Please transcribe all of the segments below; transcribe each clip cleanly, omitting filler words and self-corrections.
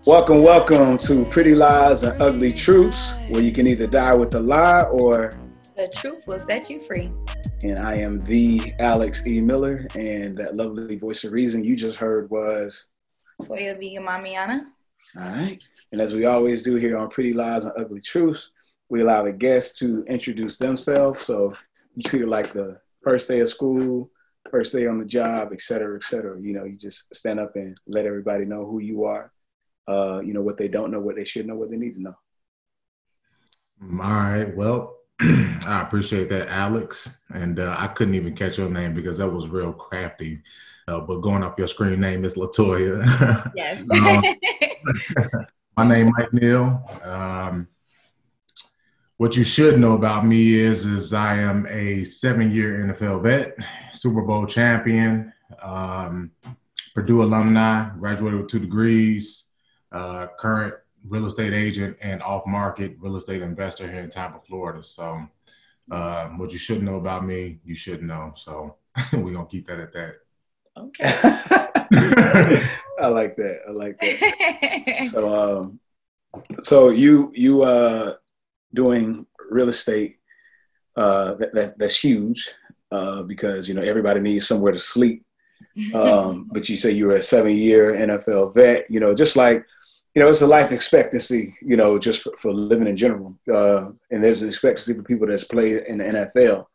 Welcome to Pretty Lies and Ugly Truths, where you can either die with a lie or the truth will set you free. And I am the Alex E. Miller, and that lovely voice of reason you just heard was Toya via Mommania. All right. And as we always do here on Pretty Lies and Ugly Truths, we allow the guests to introduce themselves. So you treat it like the first day of school, first day on the job, et cetera, et cetera. You know, you just stand up and let everybody know who you are. What they don't know, what they should know, what they need to know. All right. Well, I appreciate that, Alex. And I couldn't even catch your name because that was real crafty. But going up your screen name is LaToya. Yes. My name is Jamel Neal. What you should know about me is I am a 7-year NFL vet, Super Bowl champion, Purdue alumni, graduated with 2 degrees. Current real estate agent and off-market real estate investor here in Tampa, Florida. So what you should know about me, you should know. So we're going to keep that at that. Okay. I like that. So you doing real estate, that's huge because, everybody needs somewhere to sleep. But you say you were a 7-year NFL vet, just like, it's a life expectancy, just for living in general. And there's an expectancy for people that's played in the NFL.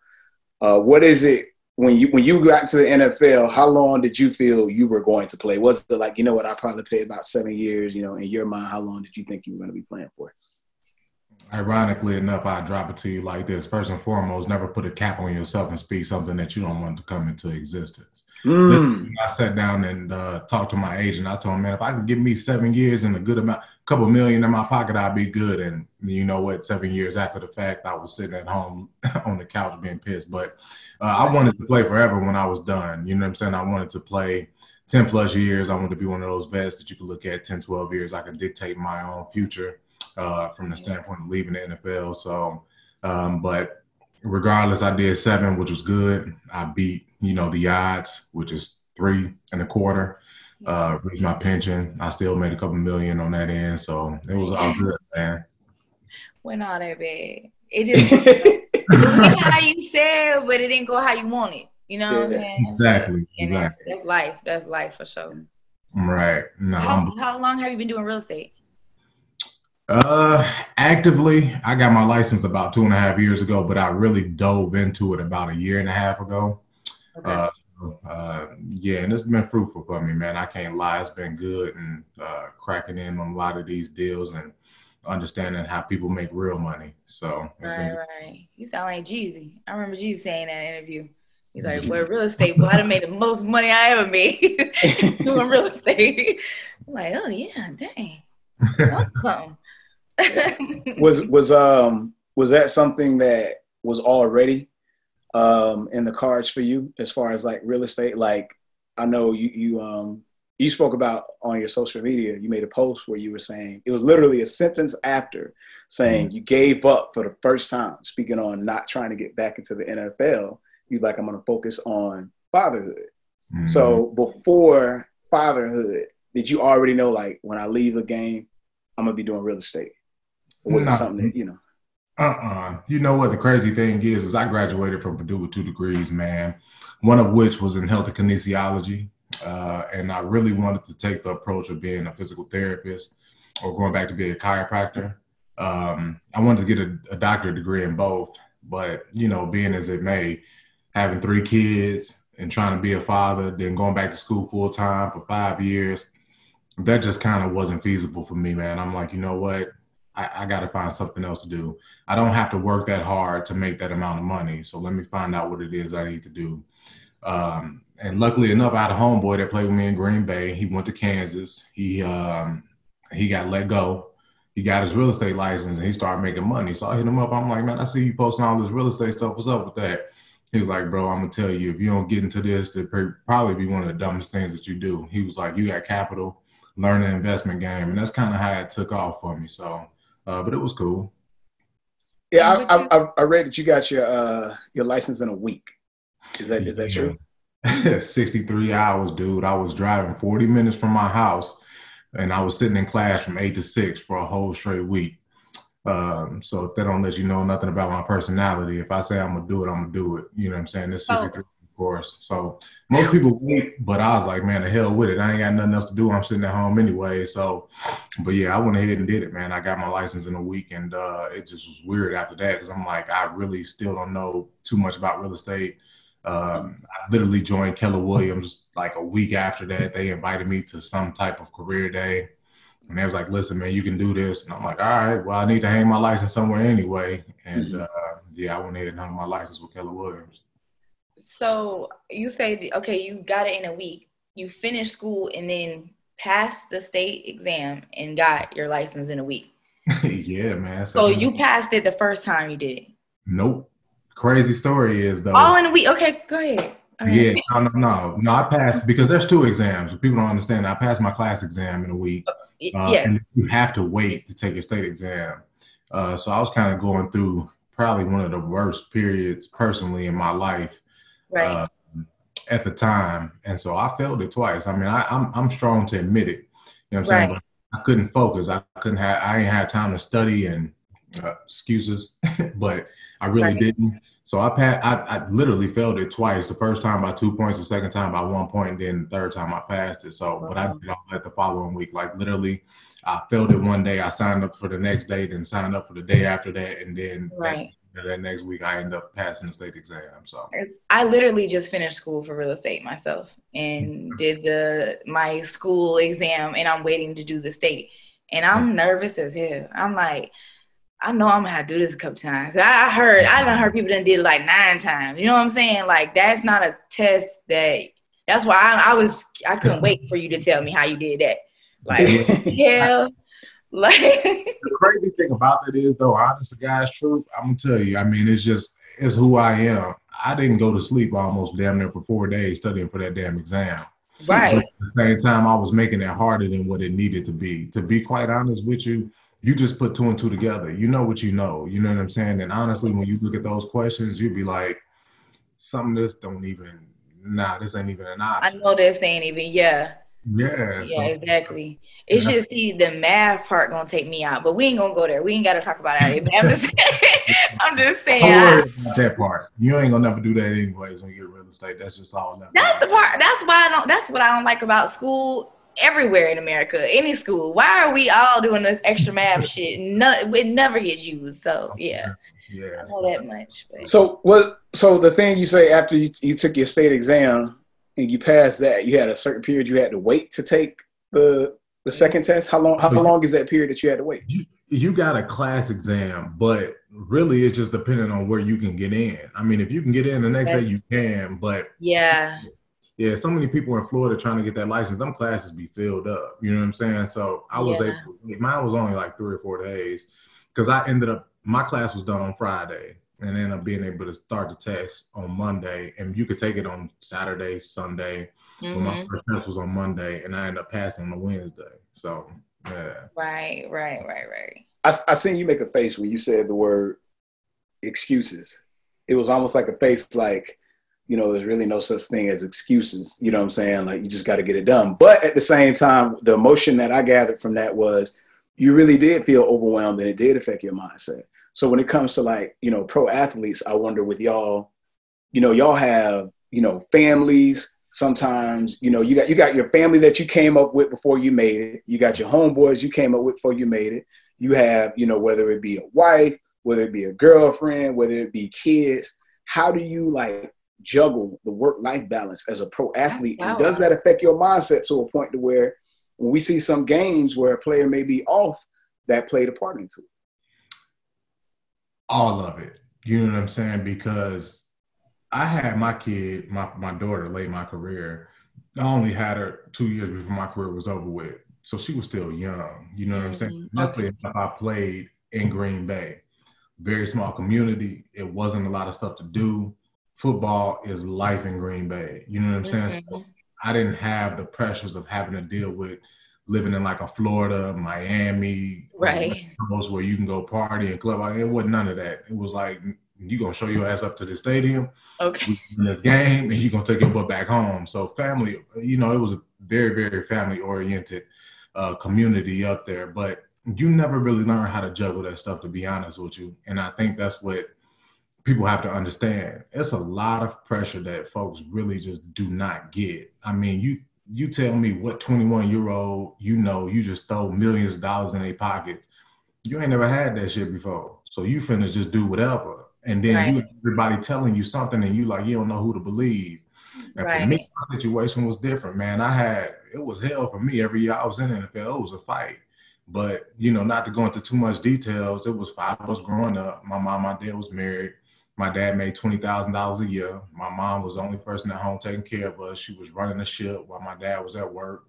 What is it when you got to the NFL, how long did you feel you were going to play? Was it like, I probably played about 7 years, in your mind, how long did you think you were going to be playing for? Ironically enough, I drop it to you like this. First and foremost, never put a cap on yourself and speak something that you don't want to come into existence. I sat down and talked to my agent. I told him, man, if I can give me 7 years and a good amount, couple million in my pocket, I'd be good. And you know what? 7 years after the fact, I was sitting at home on the couch being pissed. But I wanted to play forever when I was done. You know what I'm saying? I wanted to play 10 plus years. I wanted to be one of those vets that you could look at 10, 12 years. I could dictate my own future. From the standpoint of leaving the NFL. So, but regardless, I did 7, which was good. I beat, the odds, which is 3 1/4. Reached my pension. I still made a couple million on that end. So it was all good, man. Went all that bad. It just went how you said, but it didn't go how you wanted. You know what I'm saying? Exactly. That's life. That's life for sure. Right. No. How long have you been doing real estate? Actively, I got my license about 2.5 years ago, but I really dove into it about 1.5 years ago. Okay. And it's been fruitful for me, man. I can't lie. It's been good and cracking in on a lot of these deals and understanding how people make real money. So right. You sound like Jeezy. I remember Jeezy saying that in an interview. He's like, well, real estate, boy, I done made the most money I ever made doing real estate. I'm like, oh yeah, dang. Awesome. Was that something that was already in the cards for you as far as like real estate? Like, I know you spoke about on your social media, you made a post where you were saying, it was literally a sentence after saying you gave up for the first time, speaking on not trying to get back into the NFL. You're like, I'm going to focus on fatherhood. So before fatherhood, did you already know, like, when I leave the game, I'm going to be doing real estate? Or was it something that, You know what the crazy thing is I graduated from Purdue with 2 degrees, man. One of which was in health and kinesiology. And I really wanted to take the approach of being a physical therapist or going back to be a chiropractor. I wanted to get a doctorate degree in both. But, being as it may, having 3 kids and trying to be a father, then going back to school full time for 5 years, that just kind of wasn't feasible for me, man. I'm like, you know what? I got to find something else to do. I don't have to work that hard to make that amount of money. So let me find out what it is I need to do. And luckily enough, I had a homeboy that played with me in Green Bay. He went to Kansas. He got let go. He got his real estate license and he started making money. So I hit him up. I'm like, man, I see you posting all this real estate stuff. What's up with that? He was like, bro, I'm going to tell you, if you don't get into this, it'll probably be one of the dumbest things that you do. He was like, you got capital, learn the investment game. And that's kind of how it took off for me. So, but it was cool. Yeah, I read that you got your license in a week. Is that true? 63 hours, dude. I was driving 40 minutes from my house And I was sitting in class from 8 to 6 for a whole straight week. So if that don't let you know nothing about my personality, if I say I'm gonna do it, I'm gonna do it. You know what I'm saying? It's 63 course. So most people wait, but I was like, man, the hell with it. I ain't got nothing else to do. I'm sitting at home anyway. So, but yeah, I went ahead and did it, man. I got my license in a week, and it just was weird after that because I'm like, I really still don't know too much about real estate. I literally joined Keller Williams like a week after that. They invited me to some type of career day. And they was like, listen, man, you can do this. And I'm like, all right, well, I need to hang my license somewhere anyway. And yeah, I went ahead and hung my license with Keller Williams. So you say, okay, you got it in a week. You finished school and then passed the state exam and got your license in a week. Yeah, man. So you passed it the first time you did it? Nope. Crazy story is, though. All in a week? Okay, go ahead. Yeah, no, I passed because there's 2 exams. People don't understand. I passed my class exam in a week. And you have to wait to take your state exam. So I was kind of going through probably one of the worst periods personally in my life. Right. At the time, and so I failed it twice. I mean, I'm strong to admit it. You know what I'm saying? But I couldn't focus. I ain't had time to study and excuses, but I really didn't. So I literally failed it twice. The first time by 2 points, the second time by 1 point, and then the third time I passed it. So, but I did all that the following week. Like literally, I failed it one day. I signed up for the next day, then signed up for the day after that, and then that next week I ended up passing the state exam. So I literally just finished school for real estate myself and did my school exam, and I'm waiting to do the state, and I'm nervous as hell. I'm like, I know I'm gonna have to do this a couple times. I done heard people done did it like 9 times. You know what I'm saying? Like that's not a test that's why I couldn't wait for you to tell me how you did that. Like hell. Like the crazy thing about that is though, honest to God's truth, I'm gonna tell you, I mean, it's who I am. I didn't go to sleep almost damn near for 4 days studying for that damn exam. Right. But at the same time, I was making it harder than what it needed to be. To be quite honest with you, you just put 2 and 2 together. You know what you know. You know what I'm saying? And honestly, when you look at those questions, you'd be like, some of this this ain't even an option. I know this ain't even, Yeah, so, exactly. It's just the math part gonna take me out, but we ain't gonna go there. We ain't gotta talk about it. I'm just saying. Don't worry about that part. You ain't gonna never do that anyways when you get real estate. That's just all. That's the part. That's what I don't like about school everywhere in America. Any school. Why are we all doing this extra math shit? It never gets used. So yeah. I know that much. But. So the thing you say after you took your state exam and you passed that, you had a certain period you had to wait to take the second test. How long is that period that you had to wait? You got a class exam, but really it's just depending on where you can get in. I mean, if you can get in the next day, you can, but yeah, so many people in Florida trying to get that license, them classes be filled up. You know what I'm saying? So I was mine was only like 3 or 4 days because my class was done on Friday and ended up being able to start the test on Monday, and you could take it on Saturday, Sunday. But my first test was on Monday, and I ended up passing on the Wednesday. So yeah. Right. I seen you make a face when you said the word excuses. It was almost like a face like, you know, there's really no such thing as excuses. You know what I'm saying? Like, you just got to get it done. But at the same time, the emotion that I gathered from that was you really did feel overwhelmed, and it did affect your mindset. So when it comes to like, you know, pro athletes, I wonder with y'all, you know, y'all have, you know, families. Sometimes, you know, you got your family that you came up with before you made it. You got your homeboys you came up with before you made it. You have, you know, whether it be a wife, whether it be a girlfriend, whether it be kids. How do you like juggle the work-life balance as a pro athlete? And does that affect your mindset to a point to where when we see some games where a player may be off, that played a part into it? All of it. You know what I'm saying? Because I had my kid, my daughter, late in my career. I only had her 2 years before my career was over with. So she was still young. You know what I'm saying? Luckily, I played in Green Bay. Very small community. It wasn't a lot of stuff to do. Football is life in Green Bay. You know what I'm saying? So I didn't have the pressures of having to deal with living in like a Florida, Miami, right? Where you can go party and club. It wasn't none of that. It was like, you gonna show your ass up to the stadium, okay, in this game, and you gonna take your butt back home. So family, you know, it was a very, very family oriented community up there, but you never really learn how to juggle that stuff, to be honest with you. And I think that's what people have to understand. It's a lot of pressure that folks really just do not get. I mean, you tell me what 21-year-old, you just throw millions of dollars in their pockets. You ain't never had that shit before. So you finna just do whatever. And then you everybody telling you something and you like, you don't know who to believe. And for me, my situation was different, man. It was hell for me every year I was in the NFL. It was a fight. But, not to go into too much details, it was 5 of us growing up. My mom, my dad was married. My dad made $20,000 a year. My mom was the only person at home taking care of us. She was running the ship while my dad was at work.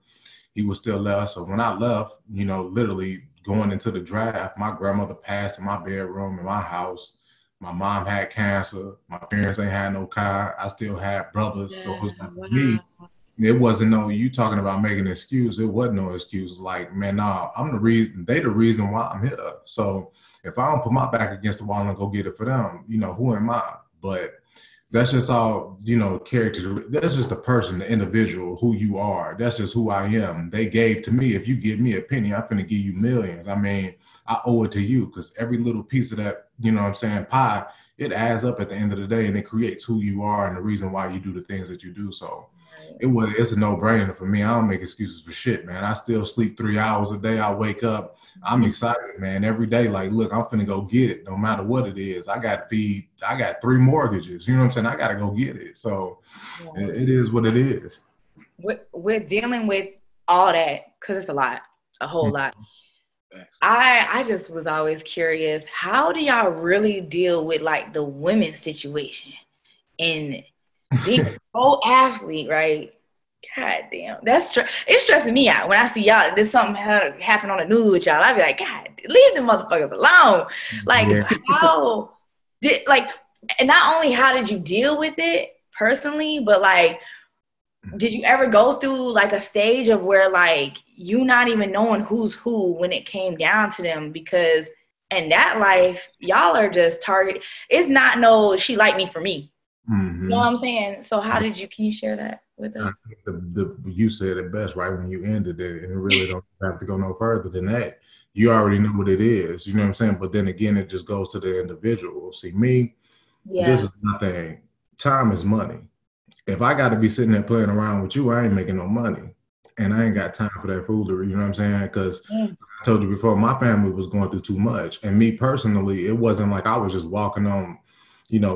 He was still there. So when I left, literally going into the draft, my grandmother passed in my bedroom in my house. My mom had cancer. My parents ain't had no car. I still had brothers. So it was like, for me, it wasn't you talking about making an excuse. It wasn't no excuse. Like, man, nah, I'm the reason. They the reason why I'm here. So if I don't put my back against the wall and go get it for them, who am I? But that's just all, character. That's just the person, the individual, who you are. That's just who I am. They gave to me. If you give me a penny, I'm finna give you millions. I mean, I owe it to you because every little piece of that, pie, it adds up at the end of the day and it creates who you are and the reason why you do the things that you do. So it's a no-brainer for me. I don't make excuses for shit, man. I still sleep 3 hours a day. I wake up. I'm excited, man. Every day, like, look, I'm finna go get it no matter what it is. I got 3 mortgages. You know what I'm saying? I got to go get it. So it is what it is. We're dealing with all that because it's a whole lot. I just was always curious, how do y'all really deal with like the women's situation and being a pro athlete, right? God damn, it's stressing me out when I see y'all. There's something happen on the news with y'all. I be like, God, leave them motherfuckers alone. Like, and not only how did you deal with it personally, but like, did you ever go through like a stage of where like you not even knowing who's who when it came down to them? Because in that life, y'all are just targeted. It's not she like me for me. Mm-hmm. You know what I'm saying? So can you share that with us? I think you said it best right when you ended it, and it really don't have to go no further than that. You already know what it is. You know what I'm saying? But then again, it just goes to the individual. See, me, this is my thing. Time is money. If I got to be sitting there playing around with you, I ain't making no money. And I ain't got time for that foolery, you know what I'm saying? Because I told you before, my family was going through too much. And me personally, it wasn't like I was just walking on,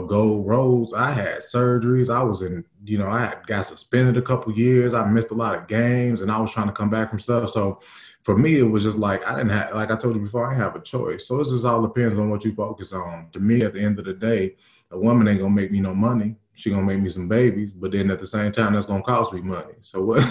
gold roads. I had surgeries. I was in, I got suspended a couple years. I missed a lot of games and I was trying to come back from stuff. So for me, it was just like, I didn't have, like I told you before, I didn't have a choice. So it just all depends on what you focus on. To me, at the end of the day, a woman ain't going to make me no money. She gonna make me some babies, but then at the same time, that's gonna cost me money. So what,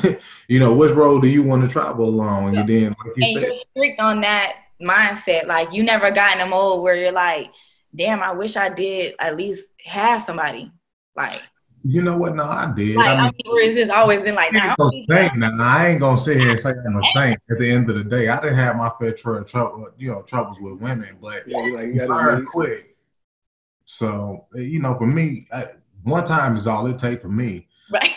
which road do you want to travel along? And then, like you said, you're strict on that mindset. Like you never got in a mode where you're like, damn, I wish I did at least have somebody. Like, you know what? No, I did. Like, I mean, where it's just always been like, now I ain't gonna sit here and say I'm a saint. At the end of the day, I didn't have my fair share of troubles with women, but you gotta quick. So for me. One time is all it takes for me. Right.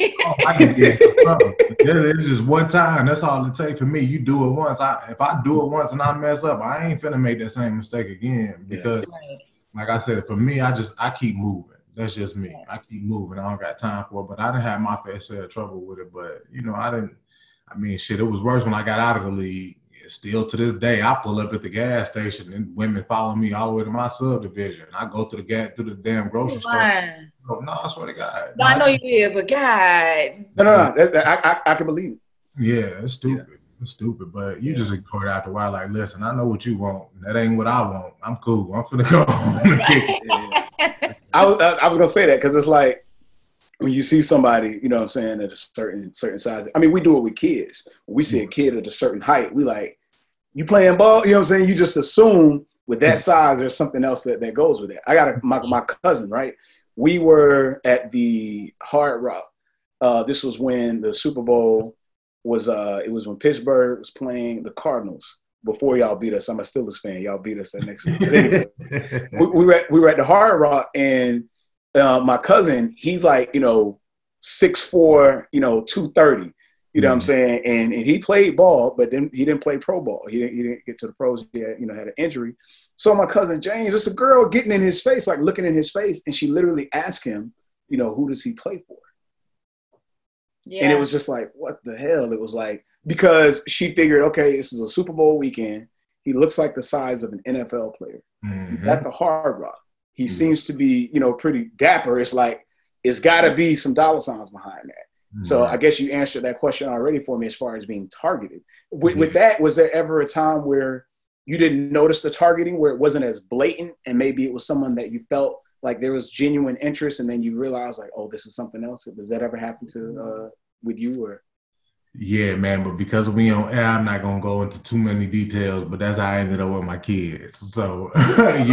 It's just one time. That's all it takes for me. You do it once. If I do it once and I mess up, I ain't finna make that same mistake again. Because, like I said, for me, I keep moving. That's just me. I keep moving. I don't got time for it. But I didn't have my fair share of trouble with it. But it was worse when I got out of the league. Still to this day, I pull up at the gas station and women follow me all the way to my subdivision. I go to the damn grocery store. Oh, no, I swear to God. No, I know you did, but God. No. I can believe it. Yeah, it's stupid. Yeah. It's stupid, but you just ignore it after a while. Like, listen, I know what you want. That ain't what I want. I'm cool. I'm finna go home and kick it. I was gonna say that because it's like when you see somebody, you know what I'm saying, at a certain size. I mean, we do it with kids. When we see a kid at a certain height, we like, you playing ball? You know what I'm saying? You just assume with that size there's something else that goes with it. I got my cousin, right? We were at the Hard Rock. This was when the Super Bowl was. It was when Pittsburgh was playing the Cardinals. Before y'all beat us, I'm a Steelers fan. Y'all beat us that next year. Anyway, we were at the Hard Rock, and my cousin, he's like 6'4", 230. You know what I'm saying? And he played ball, but then he didn't play pro ball. He didn't get to the pros. He had, had an injury. So my cousin James, it's a girl getting in his face, like looking in his face, and she literally asked him, who does he play for? Yeah. And it was just like, what the hell? It was like, because she figured, okay, this is a Super Bowl weekend. He looks like the size of an NFL player. Mm-hmm. At the Hard Rock. He seems to be, pretty dapper. It's like, it's got to be some dollar signs behind that. Mm-hmm. So I guess you answered that question already for me as far as being targeted. With that, was there ever a time where you didn't notice the targeting, where it wasn't as blatant, and maybe it was someone that you felt like there was genuine interest, and then you realized like, oh, this is something else? Does that ever happen to with you? Or yeah, man, but because we on air, I'm not gonna go into too many details, but that's how I ended up with my kids. So that's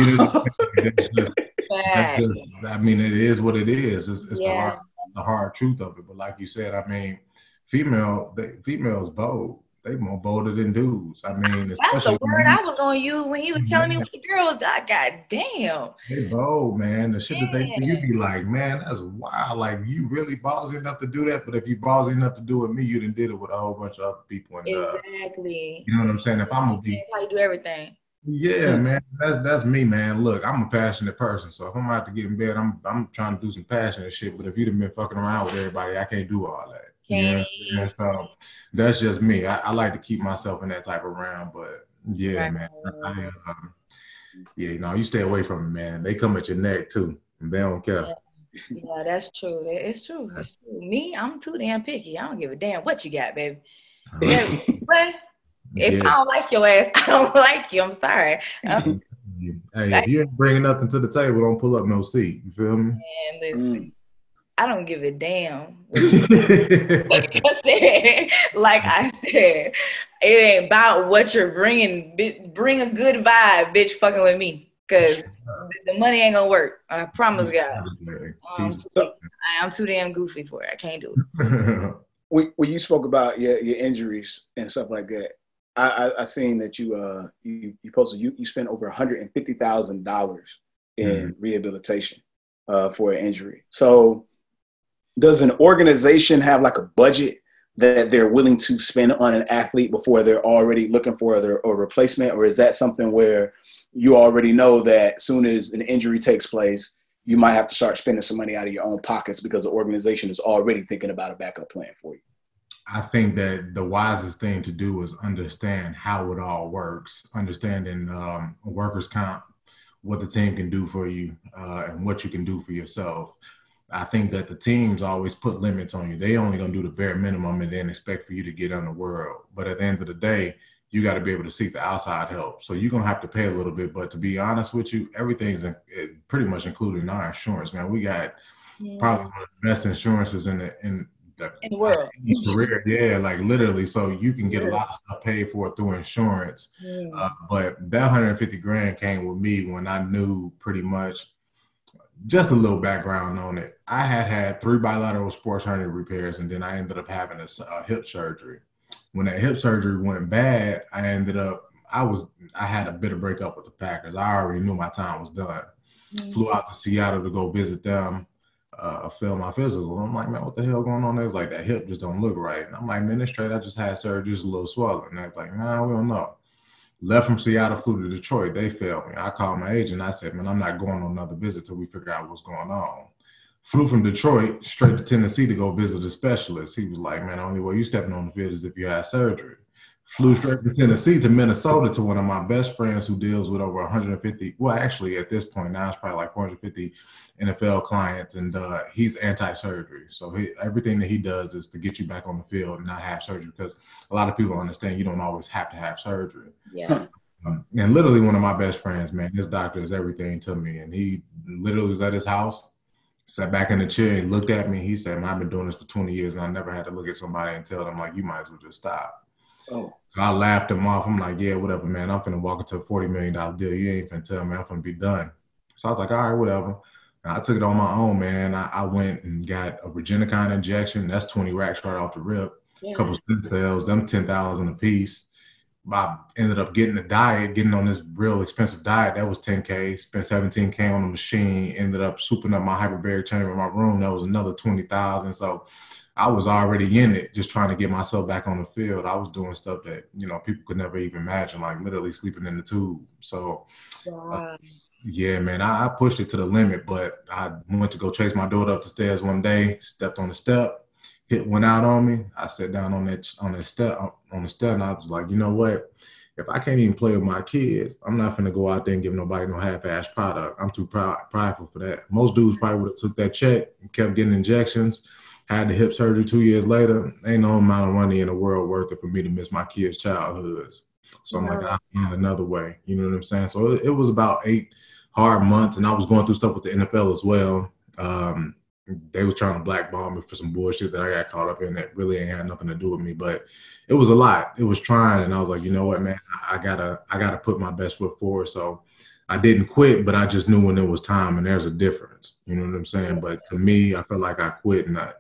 just, I mean, it is what it is. It's the hard truth of it. But like you said, I mean, females bold. They more bolder than dudes. I mean, that's the word I was gonna use when he was telling me what the girls got. God damn. They bold, man. The shit that they do, you be like, man, that's wild. Like, you really ballsy enough to do that. But if you ballsy enough to do it with me, you done did it with a whole bunch of other people. And, exactly. You know what I'm saying? If I'm gonna be, that's how you do everything. Yeah, man. That's me, man. Look, I'm a passionate person. So if I'm out to get in bed, I'm trying to do some passionate shit. But if you'd have been fucking around with everybody, I can't do all that. Yeah, so that's just me. I like to keep myself in that type of realm, but yeah, man. You stay away from them, man. They come at your neck too, and they don't care. Yeah, that's true. It's true. It's true. Me, I'm too damn picky. I don't give a damn what you got, baby. But if I don't like your ass, I don't like you. I'm sorry. Hey, if you ain't bringing nothing to the table, don't pull up no seat. You feel me? Man, listen. I don't give a damn. Like I said, it ain't about what you're bringing. Bring a good vibe, bitch, fucking with me. Because the money ain't going to work. I promise God. I'm too damn goofy for it. I can't do it. When you spoke about your injuries and stuff like that, I seen that you posted, you spent over $150,000 in rehabilitation for an injury. So does an organization have like a budget that they're willing to spend on an athlete before they're already looking for a replacement? Or is that something where you already know that as soon as an injury takes place, you might have to start spending some money out of your own pockets because the organization is already thinking about a backup plan for you? I think that the wisest thing to do is understand how it all works, understanding workers' comp, what the team can do for you, and what you can do for yourself. I think that the teams always put limits on you. They only going to do the bare minimum and then expect for you to get on the world. But at the end of the day, you got to be able to seek the outside help. So you're going to have to pay a little bit. But to be honest with you, everything's pretty much included in our insurance, man. We got probably one of the best insurances in the world. Career. Yeah, like literally. So you can get a lot of stuff paid for through insurance. But that $150,000 came with me when I knew pretty much. Just a little background on it. I had 3 bilateral sports hernia repairs, and then I ended up having a hip surgery. When that hip surgery went bad, I had a bitter breakup with the Packers. I already knew my time was done. Flew out to Seattle to go visit them, fill my physical. I'm like, man, what the hell going on there? It's like, that hip just don't look right. And I'm like, man, it's straight. I just had surgery, just a little swelling. And I was like, nah, we don't know. Left from Seattle, flew to Detroit. They failed me. I called my agent. I said, man, I'm not going on another visit till we figure out what's going on. Flew from Detroit straight to Tennessee to go visit a specialist. He was like, man, the only way you stepping on the field is if you had surgery. Flew straight from Tennessee to Minnesota to one of my best friends who deals with over 150. Well, actually, at this point now, it's probably like 450 NFL clients, and he's anti-surgery. So everything that he does is to get you back on the field and not have surgery, because a lot of people understand you don't always have to have surgery. Yeah. And literally one of my best friends, man, his doctor is everything to me. And he literally was at his house, sat back in the chair and looked at me. He said, man, I've been doing this for 20 years and I never had to look at somebody and tell them, like, you might as well just stop. Oh. I laughed him off. I'm like, yeah, whatever, man. I'm finna walk into a $40 million deal. You ain't finna tell me I'm finna be done. So I was like, all right, whatever. And I took it on my own, man. I went and got a Regenicon injection. That's 20 racks right off the rip. A couple stem cells, them 10,000 a piece. I ended up getting getting on this real expensive diet. That was $10K. Spent $17K on the machine. Ended up souping up my hyperbaric chamber in my room. That was another $20,000. So I was already in it, just trying to get myself back on the field. I was doing stuff that, you know, people could never even imagine, like literally sleeping in the tube. So, Wow. yeah, man, I pushed it to the limit, but I went to go chase my daughter up the stairs one day, stepped on the step, hit went out on me. I sat down on the step, and I was like, you know what? If I can't even play with my kids, I'm not going to go out there and give nobody no half-ass product. I'm too prideful for that. Most dudes probably would have took that check and kept getting injections, had the hip surgery 2 years later. Ain't no amount of money in the world worth it for me to miss my kids' childhoods. So I'm like, I'll find another way. You know what I'm saying? So it was about 8 hard months, and I was going through stuff with the NFL as well. They was trying to blackball me for some bullshit that I got caught up in that really ain't had nothing to do with me. But it was a lot. It was trying, and I was like, you know what, man, I gotta put my best foot forward. So I didn't quit, but I just knew when it was time, and there's a difference. You know what I'm saying? But to me, I felt like I quit, and I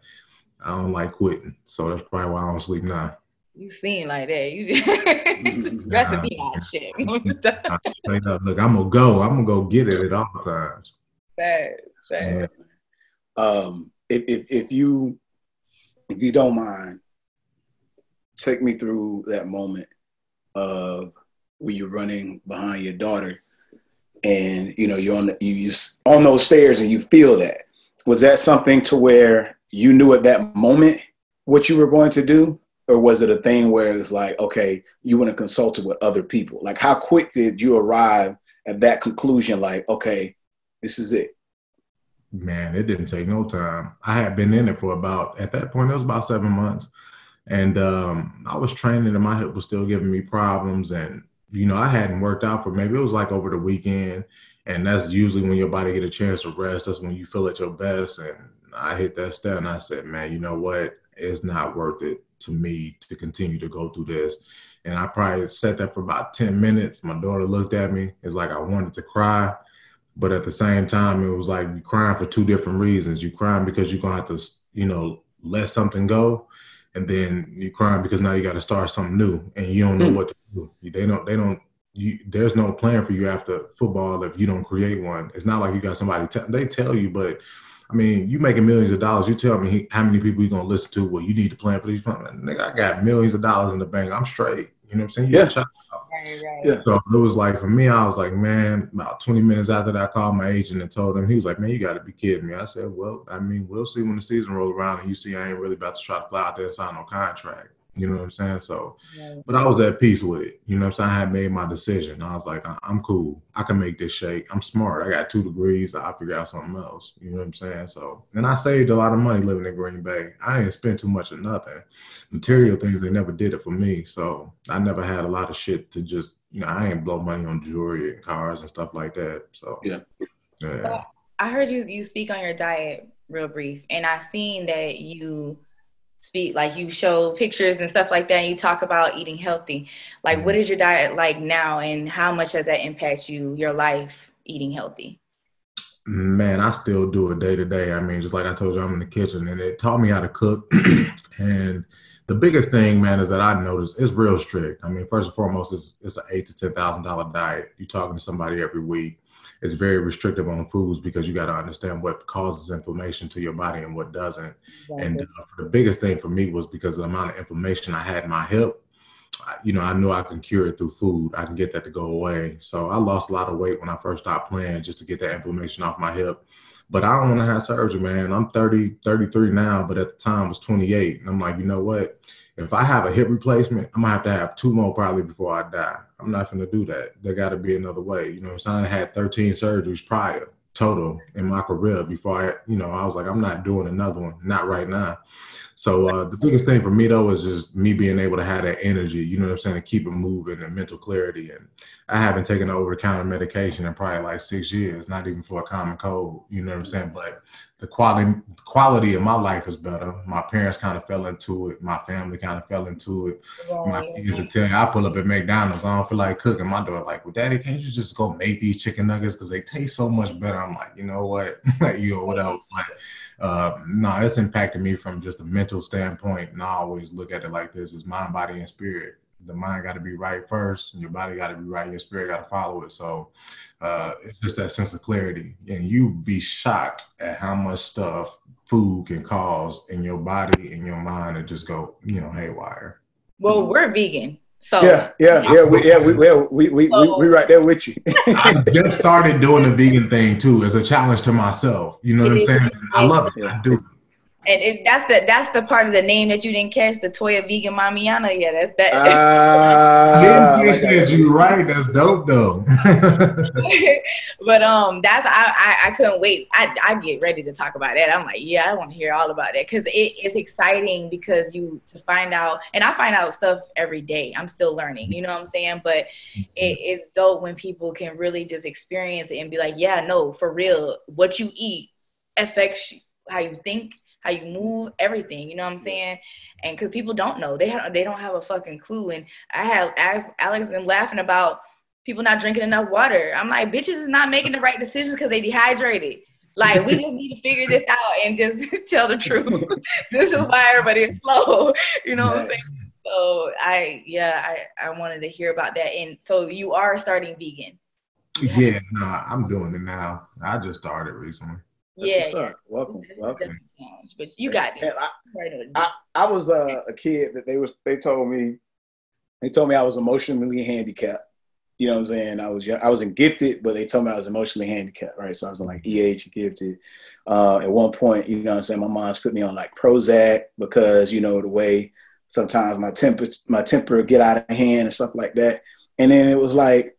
don't like quitting. So that's probably why I don't sleep now. You seem like that. You just recipe hot shit. Look, I'm gonna go get it at all times. Sad. If you don't mind, take me through that moment of when you're running behind your daughter, and you know you're on those stairs, and you feel that. Was that something to where you knew at that moment what you were going to do? Or was it a thing where it's like, okay, you went and consulted with other people? Like, how quick did you arrive at that conclusion? Like, okay, this is it. Man, it didn't take no time. I had been in it for at that point, it was about 7 months. And I was training and my hip was still giving me problems. And, you know, I hadn't worked out for maybe it was like over the weekend. And that's usually when your body get a chance to rest. That's when you feel at your best. And I hit that step and I said, man, you know what? It's not worth it to me to continue to go through this. And I probably sat there for about 10 minutes. My daughter looked at me. It's like I wanted to cry. But at the same time, it was like you're crying for two different reasons. You're crying because you're going to have to, you know, let something go. And then you're crying because now you got to start something new and you don't know what to do. There's no plan for you after football if you don't create one. It's not like you got somebody, they tell you, but I mean, you making millions of dollars. You tell me how many people you going to listen to. Well, you need to plan for these. Nigga, I got millions of dollars in the bank. I'm straight. You know what I'm saying? Right. Yeah. So it was like, for me, I was like, man, about 20 minutes after that, I called my agent and told him, he was like, man, you got to be kidding me. I said, well, I mean, we'll see when the season rolls around and you see I ain't really about to try to fly out there and sign no contract. You know what I'm saying? So, but I was at peace with it. You know what I'm saying? I had made my decision. I was like, I'm cool. I can make this shake. I'm smart. I got 2 degrees. I'll figure out something else. You know what I'm saying? So, and I saved a lot of money living in Green Bay. I didn't spend too much of nothing. Material things, they never did it for me. So I never had a lot of shit to just, you know, I ain't blow money on jewelry and cars and stuff like that. So, yeah. So I heard you speak on your diet real brief, and I seen that you speak, like you show pictures and stuff like that, and you talk about eating healthy. Like, what is your diet like now, and how much has that impacted your life eating healthy? Man, I still do it day to day. I mean, just like I told you, I'm in the kitchen, and it taught me how to cook. And the biggest thing, man, is that I noticed it's real strict. I mean, first and foremost, it's an $8,000 to $10,000 diet. You're talking to somebody every week. It's very restrictive on foods because you got to understand what causes inflammation to your body and what doesn't. Exactly. And the biggest thing for me was because of the amount of inflammation I had in my hip. You know, I knew I can cure it through food. I can get that to go away. So I lost a lot of weight when I first stopped playing just to get that inflammation off my hip. But I don't want to have surgery, man. I'm 33 now, but at the time I was 28. And I'm like, you know what? If I have a hip replacement, I'm going to have 2 more probably before I die. I'm not going to do that. There got to be another way. You know what I'm saying? I had 13 surgeries prior total in my career before I was like, I'm not doing another one. Not right now. So the biggest thing for me, though, is just me being able to have that energy, you know what I'm saying, to keep it moving and mental clarity. And I haven't taken over-the-counter medication in probably like 6 years, not even for a common cold, you know what I'm saying? But the quality of my life is better. My parents kind of fell into it. My family kind of fell into it. My kids will tell you, I pull up at McDonald's. I don't feel like cooking. My daughter like, well, Daddy, can't you just go make these chicken nuggets? Because they taste so much better. I'm like, you know what? Whatever. But no, it's impacted me from just a mental standpoint. And I always look at it like this. It's mind, body, and spirit. the mind got to be right first, and your body got to be right, your spirit got to follow it. So it's just that sense of clarity. And you be shocked at how much stuff food can cause in your body and your mind and just go, haywire. Well, we're vegan. So we right there with you. I just started doing the vegan thing too as a challenge to myself. You know what I'm saying? I love it. I do. And that's the part of the name that you didn't catch, the Toya vegan Mommania. Yeah, that's that. You right. That's dope though. But I couldn't wait. I get ready to talk about that. I'm like, yeah, I want to hear all about that because it's exciting because to find out, and I find out stuff every day. I'm still learning, you know what I'm saying? But it's dope when people can really just experience it and be like, yeah, no, for real, what you eat affects how you think, how you move, everything, you know what I'm saying? And because people don't know, they don't have a fucking clue. And I have asked Alex and laughing about people not drinking enough water. I'm like, bitches is not making the right decisions because they dehydrated. Like, we just need to figure this out and just tell the truth. This is why everybody's slow, you know what I'm saying? So I wanted to hear about that. And so you are starting vegan. Yeah, I'm doing it now. I just started recently. That's welcome. But you got it. I was a kid that they told me I was emotionally handicapped. You know what I'm saying? I wasn't gifted, but they told me I was emotionally handicapped, right? So I was like EH gifted. At one point, you know what I'm saying, my mom's put me on like Prozac because, the way sometimes my temper get out of hand and stuff like that. And then it was like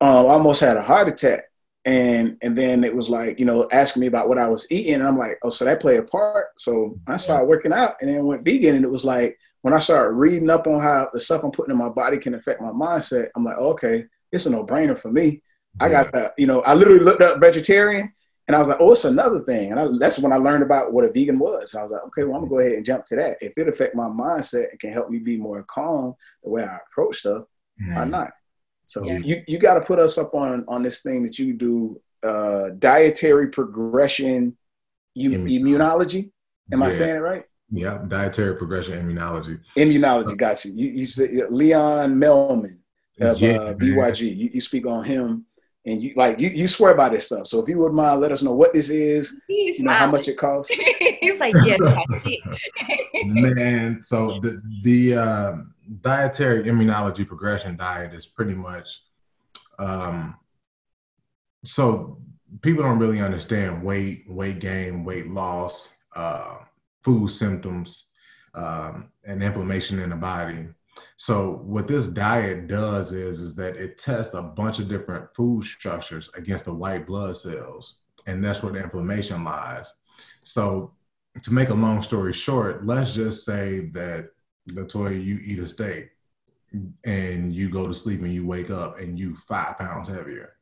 I almost had a heart attack. And then it was like, asking me about what I was eating. And I'm like, oh, so that played a part. So I started working out and then went vegan. And it was like, when I started reading up on how the stuff I'm putting in my body can affect my mindset, I'm like, okay, it's a no-brainer for me. I got that, I literally looked up vegetarian and I was like, oh, it's another thing. And that's when I learned about what a vegan was. I was like, okay, well, I'm gonna go ahead and jump to that. If it affect my mindset and can help me be more calm the way I approach stuff, why not? So you got to put us up on this thing that you do, dietary progression immunology. Am I saying it right? Yeah, dietary progression immunology. Immunology, got you. You said Leon Melman of BYG. You speak on him, and you swear by this stuff. So if you wouldn't mind, let us know what this is. How much it costs. He's like, yeah, man. So the dietary immunology progression diet is pretty much. So people don't really understand weight gain, weight loss, food symptoms, and inflammation in the body. So what this diet does is that it tests a bunch of different food structures against the white blood cells, and that's where the inflammation lies. So to make a long story short, let's just say that, Latoya, you eat a steak and you go to sleep and you wake up and you 5 pounds heavier.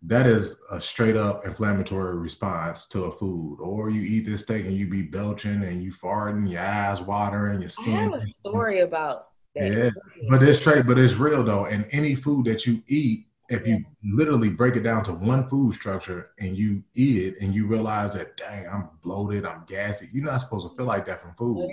That is a straight up inflammatory response to a food. Or you eat this steak and you be belching and you farting, your eyes watering, your skin. I have a story about that. Yeah, but it's real though. And any food that you eat, if you literally break it down to one food structure and you eat it and you realize that, dang, I'm bloated, I'm gassy, you're not supposed to feel like that from food.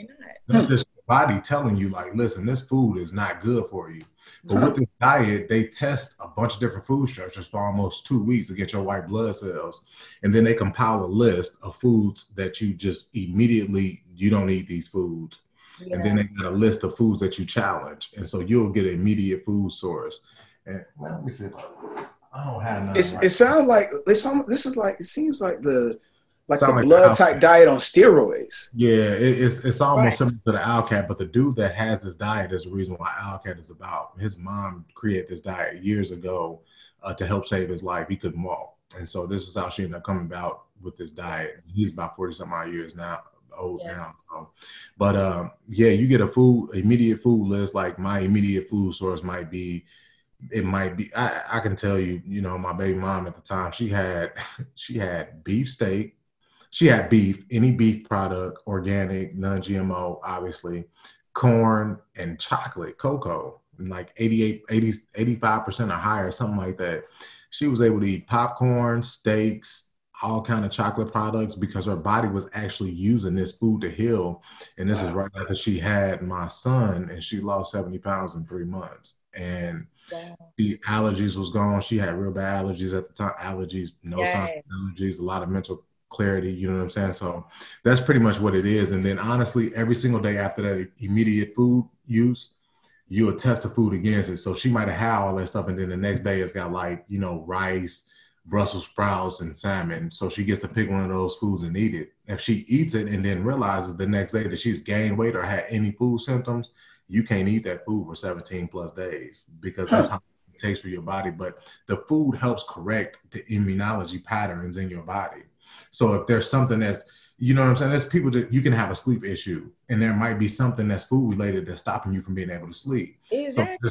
That's just your body telling you, like, listen, this food is not good for you. But with this diet, they test a bunch of different food structures for almost 2 weeks to get your white blood cells. And then they compile a list of foods that you just immediately, you don't eat these foods. Yeah. And then they got a list of foods that you challenge. And so you'll get an immediate food source. And let me see. I don't have none. It sounds like this is like, it seems like the blood type diet on steroids. Yeah, it's almost similar to the Alcat, but the dude that has this diet is the reason why Alcat is about. His mom created this diet years ago to help save his life. He couldn't walk. And so this is how she ended up coming about with this diet. He's about 40-something odd years now. Now. So, but you get a immediate food list. Like my immediate food source might be, I can tell you, my baby mom at the time, she had beef steak. She had beef, any beef product, organic, non-GMO, obviously, corn and chocolate, cocoa, like 85% or higher, something like that. She was able to eat popcorn, steaks, all kind of chocolate products because her body was actually using this food to heal. And this is right after she had my son, and she lost 70 pounds in 3 months. And the allergies was gone. She had real bad allergies at the time. Allergies, no signs of allergies, a lot of mental clarity. You know what I'm saying? So that's pretty much what it is. And then honestly, every single day after that immediate food use, you'll test the food against it. So she might have had all that stuff, and then the next day it's got like, you know, rice, Brussels sprouts, and salmon. So she gets to pick one of those foods and eat it. If she eats it and then realizes the next day that she's gained weight or had any food symptoms, you can't eat that food for 17 plus days, because that's how it takes for your body. But the food helps correct the immunology patterns in your body. So if there's something that's, you know what I'm saying? There's people that you can have a sleep issue, and there might be something that's food related that's stopping you from being able to sleep. Exactly. So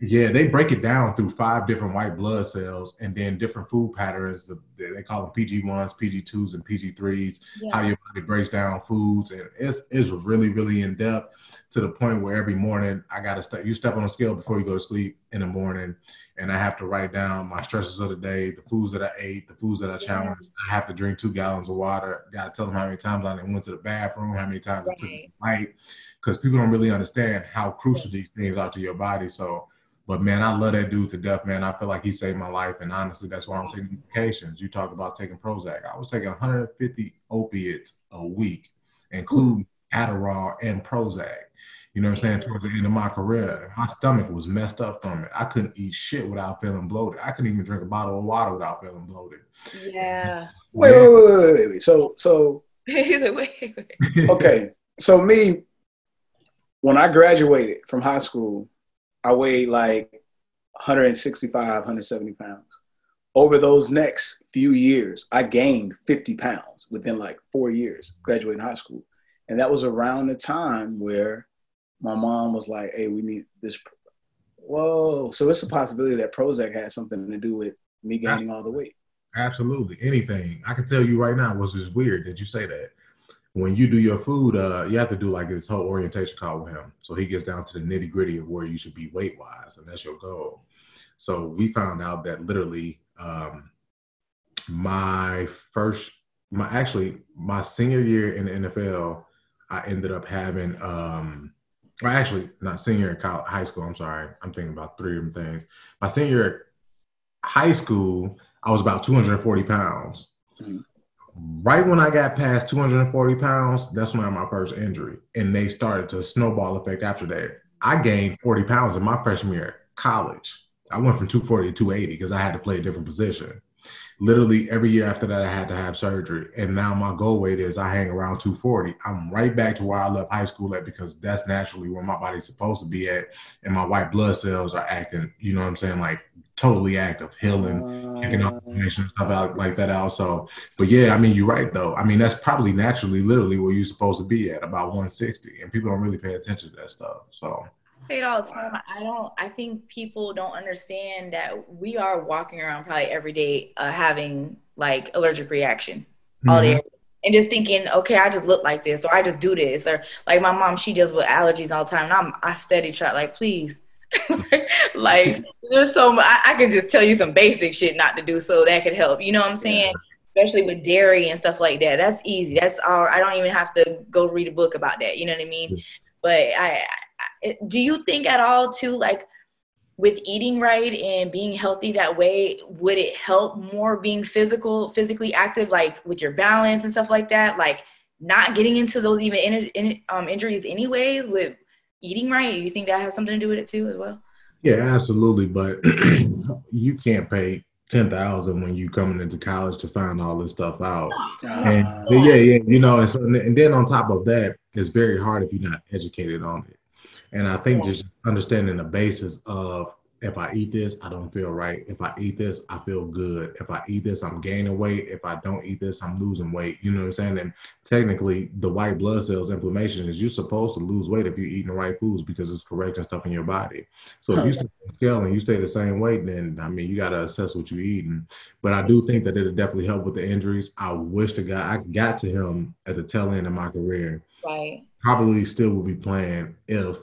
yeah, they break it down through 5 different white blood cells, and then different food patterns. They call them PG1s, PG2s, and PG3s. How your body breaks down foods, and it's really, really in depth, to the point where every morning I gotta you step on a scale before you go to sleep in the morning, and I have to write down my stresses of the day, the foods that I ate, the foods that I challenged. I have to drink 2 gallons of water. Gotta tell them how many times I went to the bathroom, how many times I took a bite, because people don't really understand how crucial these things are to your body. So. But man, I love that dude to death, man. I feel like he saved my life. And honestly, that's why I'm taking medications. You talk about taking Prozac. I was taking 150 opiates a week, including Adderall and Prozac. You know what I'm saying? Towards the end of my career, my stomach was messed up from it. I couldn't eat shit without feeling bloated. I couldn't even drink a bottle of water without feeling bloated. Yeah. Wait. So He's like, wait. Okay. So me, when I graduated from high school, I weighed like 165, 170 pounds. Over those next few years, I gained 50 pounds within like 4 years, graduating high school. And that was around the time where my mom was like, hey, we need this. Whoa. So it's a possibility that Prozac had something to do with me gaining all the weight. Absolutely. Anything. I can tell you right now, was just weird that you say that. When you do your food, you have to do like this whole orientation call with him. So he gets down to the nitty gritty of where you should be weight wise, and that's your goal. So we found out that literally my senior year in the NFL, I ended up having, actually not senior in high school. I'm sorry. I'm thinking about 3 different things. My senior year at high school, I was about 240 pounds. Mm-hmm. Right when I got past 240 pounds, that's when I had my first injury. And they started to snowball effect after that. I gained 40 pounds in my freshman year at college. I went from 240 to 280 because I had to play a different position. Literally every year after that, I had to have surgery. And now my goal weight is I hang around 240. I'm right back to where I left high school at, because that's naturally where my body's supposed to be at. And my white blood cells are acting, you know what I'm saying, like totally active, healing, picking up information and stuff out like that also. But yeah, I mean, you're right though. I mean, that's probably naturally, literally where you're supposed to be at, about 160. And people don't really pay attention to that stuff. So I say it all the time. I think people don't understand that we are walking around probably every day having like allergic reaction all day. And just thinking, okay, I just look like this, or I just do this, or like my mom, she deals with allergies all the time. And I steady try, like, please, like there's so much, I can just tell you some basic shit not to do, so that could help. You know what I'm saying? Yeah. Especially with dairy and stuff like that. That's easy. That's all. I don't even have to go read a book about that. You know what I mean? But do you think at all too, like with eating right and being healthy that way, would it help more being physically active, like with your balance and stuff like that? Like not getting into those even injuries anyways with eating right? Do you think that has something to do with it too as well? Yeah, absolutely. But you can't pay $10,000 when you coming into college to find all this stuff out. And you know, and then on top of that, it's very hard if you're not educated on it. And I think just understanding the basis of, if I eat this, I don't feel right. If I eat this, I feel good. If I eat this, I'm gaining weight. If I don't eat this, I'm losing weight. You know what I'm saying? And technically, the white blood cells inflammation is, you're supposed to lose weight if you're eating the right foods, because it's correcting stuff in your body. So if you stay on the scale and you stay the same weight, then, I mean, you got to assess what you're eating. But I do think that it'll definitely help with the injuries. I wish to God I got to him at the tail end of my career. Right. Probably still would be playing if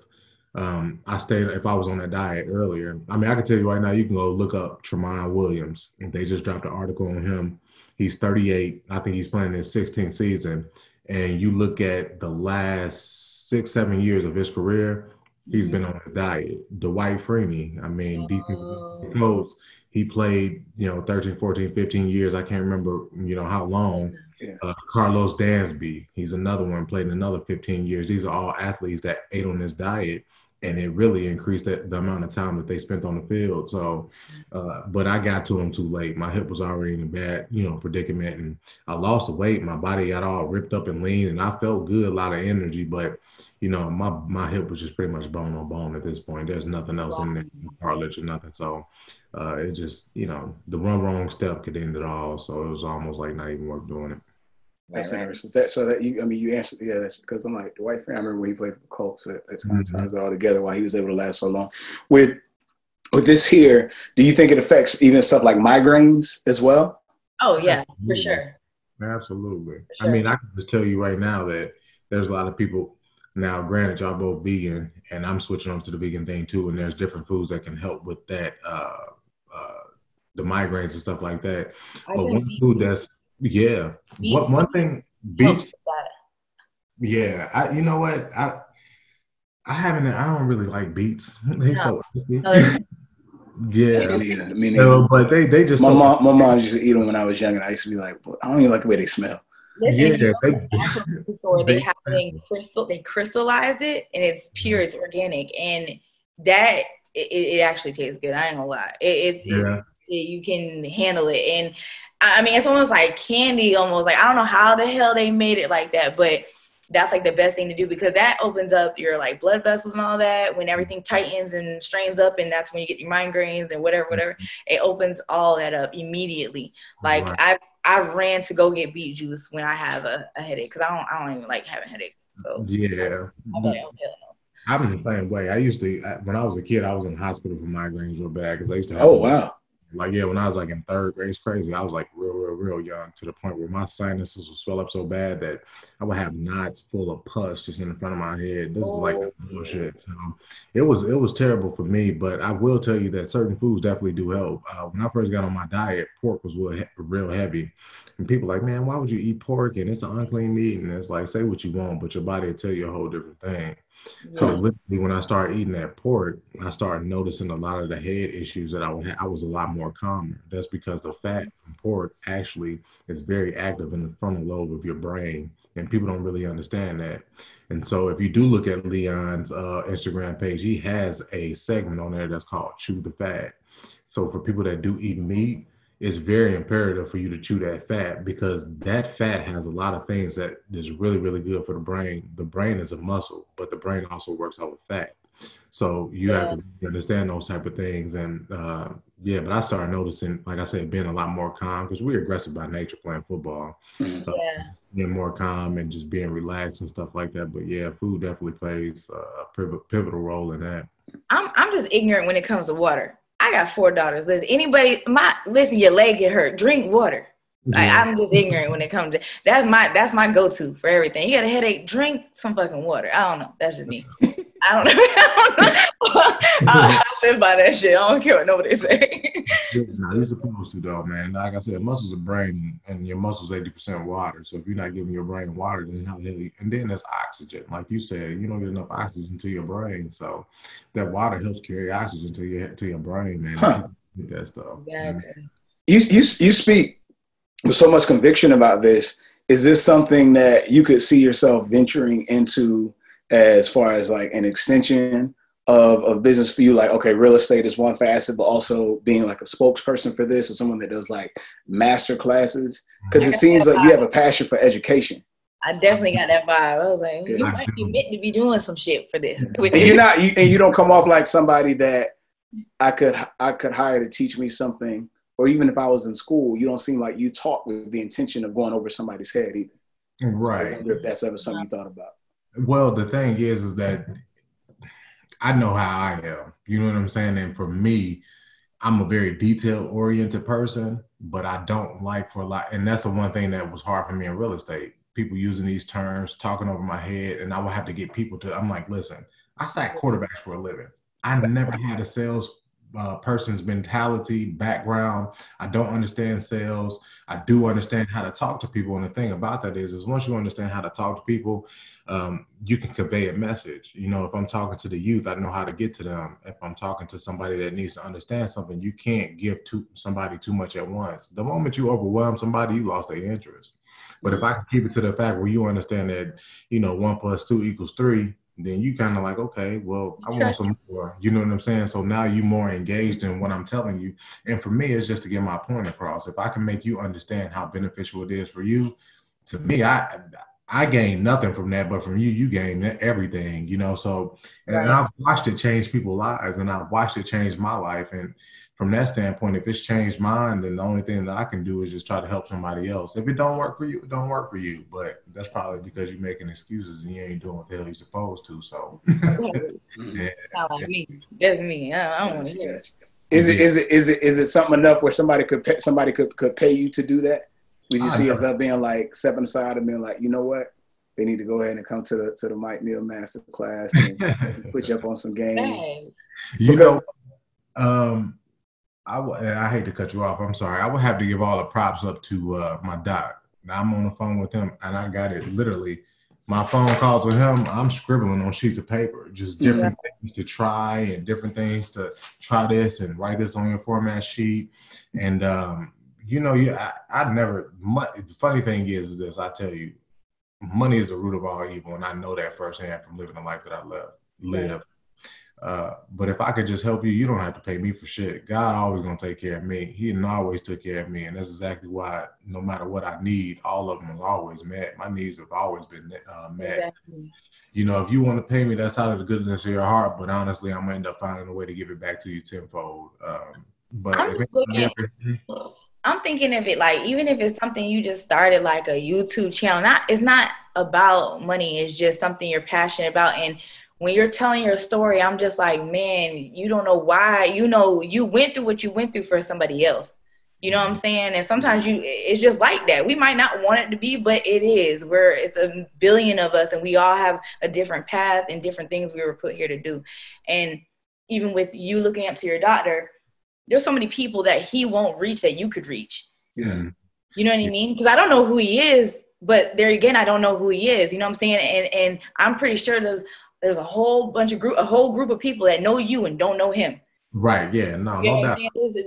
I was on that diet earlier. I mean, I can tell you right now, you can go look up Tremont Williams. They just dropped an article on him. He's 38. I think he's playing his 16th season. And you look at the last 6-7 years of his career, he's been on his diet. Dwight Freeney, I mean, defensive coach, he played, 13, 14, 15 years. I can't remember, how long. Yeah. Carlos Dansby, he's another one, played another 15 years. These are all athletes that ate on this diet, and it really increased the amount of time that they spent on the field. So, but I got to him too late. My hip was already in a bad, predicament, and I lost the weight. My body got all ripped up and lean, and I felt good, a lot of energy, but my hip was just pretty much bone on bone at this point. There's nothing else in there, no cartilage or nothing. So it just, the one wrong step could end it all. So it was almost like not even worth doing it. That's interesting. You answered, yeah, that's because I'm like, Dwight Freeney, I remember when he played for the Colts, that kind of ties it all together why he was able to last so long. With this here, do you think it affects even stuff like migraines as well? Oh, yeah, for sure. Absolutely. For sure. I mean, I can just tell you right now that there's a lot of people. Now, granted, y'all both vegan, and I'm switching over to the vegan thing too, and there's different foods that can help with that, the migraines and stuff like that. But one food that's, one thing, beets. Yeah, I don't really like beets. They so yeah. Me neither. But they just my mom used to eat them when I was young, and I used to be like, I don't even like the way they smell. Listen, they crystallize it, and it's pure, it's organic, and that it actually tastes good. I ain't gonna lie, you can handle it, and I mean it's almost like candy, almost like I don't know how the hell they made it like that, but that's like the best thing to do because that opens up your like blood vessels and all that when everything tightens and strains up, and that's when you get your migraines and whatever. It opens all that up immediately. Like I ran to go get beet juice when I have a headache because I don't even like having headaches. So yeah, I'm the same way. I used to when I was a kid, I was in the hospital for migraines real bad because I used to have. Oh wow. Like, when I was like in third grade, it's crazy. I was like real young to the point where my sinuses would swell up so bad that I would have knots full of pus just in the front of my head. This is like bullshit. So it was terrible for me, but I will tell you that certain foods definitely do help. When I first got on my diet, pork was real heavy. And people are like, man, why would you eat pork? And it's an unclean meat. And it's like, say what you want, but your body will tell you a whole different thing. Yeah. So literally when I started eating that pork, I started noticing a lot of the head issues that I would have. I was a lot more calmer. That's because the fat from pork actually is very active in the frontal lobe of your brain. And people don't really understand that. And so if you do look at Leon's Instagram page, he has a segment on there that's called Chew the Fat. So for people that do eat meat, it's very imperative for you to chew that fat because that fat has a lot of things that is really, really good for the brain. The brain is a muscle, but the brain also works out with fat. So you have to understand those type of things. And but I started noticing, like I said, being a lot more calm because we're aggressive by nature playing football. Being more calm and just being relaxed and stuff like that. But food definitely plays a pivotal role in that. I'm just ignorant when it comes to water. I got 4 daughters. Listen, your leg get hurt. Drink water. Like I'm just ignorant when it comes to that's my go-to for everything. You got a headache, drink some fucking water. I don't know. That's just me. I don't know. I live by that shit. I don't care what nobody say. You're supposed to though, man. Like I said, muscles are brain and your muscles 80% water. So if you're not giving your brain water, then how the hell? And then there's oxygen. Like you said, you don't get enough oxygen to your brain. So that water helps carry oxygen to your brain, man. That stuff. Exactly. You speak with so much conviction about this. Is this something that you could see yourself venturing into as far as like an extension of business for you? Like, okay, real estate is one facet, but also being like a spokesperson for this or someone that does like master classes. Because it seems like you have a passion for education. I definitely got that vibe. I was like, you might be meant to be doing some shit for this. And you don't come off like somebody that I could hire to teach me something. Or even if I was in school, you don't seem like you talk with the intention of going over somebody's head either. Right. So I wonder if that's ever something you thought about. Well, the thing is that I know how I am. You know what I'm saying? And for me, I'm a very detail-oriented person, but I don't like for a lot. And that's the one thing that was hard for me in real estate. People using these terms, talking over my head, and I would have to get people to, I'm like, listen, I sack quarterbacks for a living. I never had a sales person's mentality, background. I don't understand sales. I do understand how to talk to people. And the thing about that is once you understand how to talk to people, you can convey a message. You know, if I'm talking to the youth, I know how to get to them. If I'm talking to somebody that needs to understand something, you can't give to somebody too much at once. The moment you overwhelm somebody, you lost their interest. But if I can keep it to the fact where you understand that, you know, 1 + 2 = 3, then you kind of like, okay, well, I want some more. You know what I'm saying? So now you're more engaged in what I'm telling you. And for me, it's just to get my point across. If I can make you understand how beneficial it is for you, to me, I gain nothing from that, but from you, you gain everything, you know? So, and I've watched it change people's lives, and I've watched it change my life. And from that standpoint, if it's changed mine, then the only thing that I can do is just try to help somebody else. If it don't work for you, it don't work for you. But that's probably because you're making excuses and you ain't doing what the hell you're supposed to. So, yeah. Not like me. That's me. I don't want to hear it. Is it something enough where somebody could pay you to do that? Would you see yourself being like stepping aside and being like, you know what? They need to go ahead and come to the Mike Neal Master Class and put you up on some game. Hey. You know, I hate to cut you off. I'm sorry. I would have to give all the props up to my doc. Now, I'm on the phone with him, and I got it literally. My phone calls with him, I'm scribbling on sheets of paper, just different things to try and different things to try this and write this on your format sheet. And, you know, I never, the funny thing is this, I tell you, money is the root of all evil. And I know that firsthand from living the life that I live. But if I could just help you, you don't have to pay me for shit. God always going to take care of me. He always took care of me. And that's exactly why no matter what I need, all of them are always met. My needs have always been met. Exactly. You know, if you want to pay me, that's out of the goodness of your heart. But honestly, I'm going to end up finding a way to give it back to you tenfold. I'm thinking of it like, even if it's something you just started, like a YouTube channel, it's not about money. It's just something you're passionate about. And when you're telling your story, I'm just like, man, you don't know why, you know, you went through what you went through for somebody else. You know what I'm saying? And sometimes it's just like that. We might not want it to be, but it is. It's a billion of us, and we all have a different path and different things we were put here to do. And even with you looking up to your doctor, there's so many people that he won't reach that you could reach. Yeah. You know what I mean? Because I don't know who he is, but there again, I don't know who he is. You know what I'm saying? And I'm pretty sure there's a whole group of people that know you and don't know him. Right. Yeah. No doubt.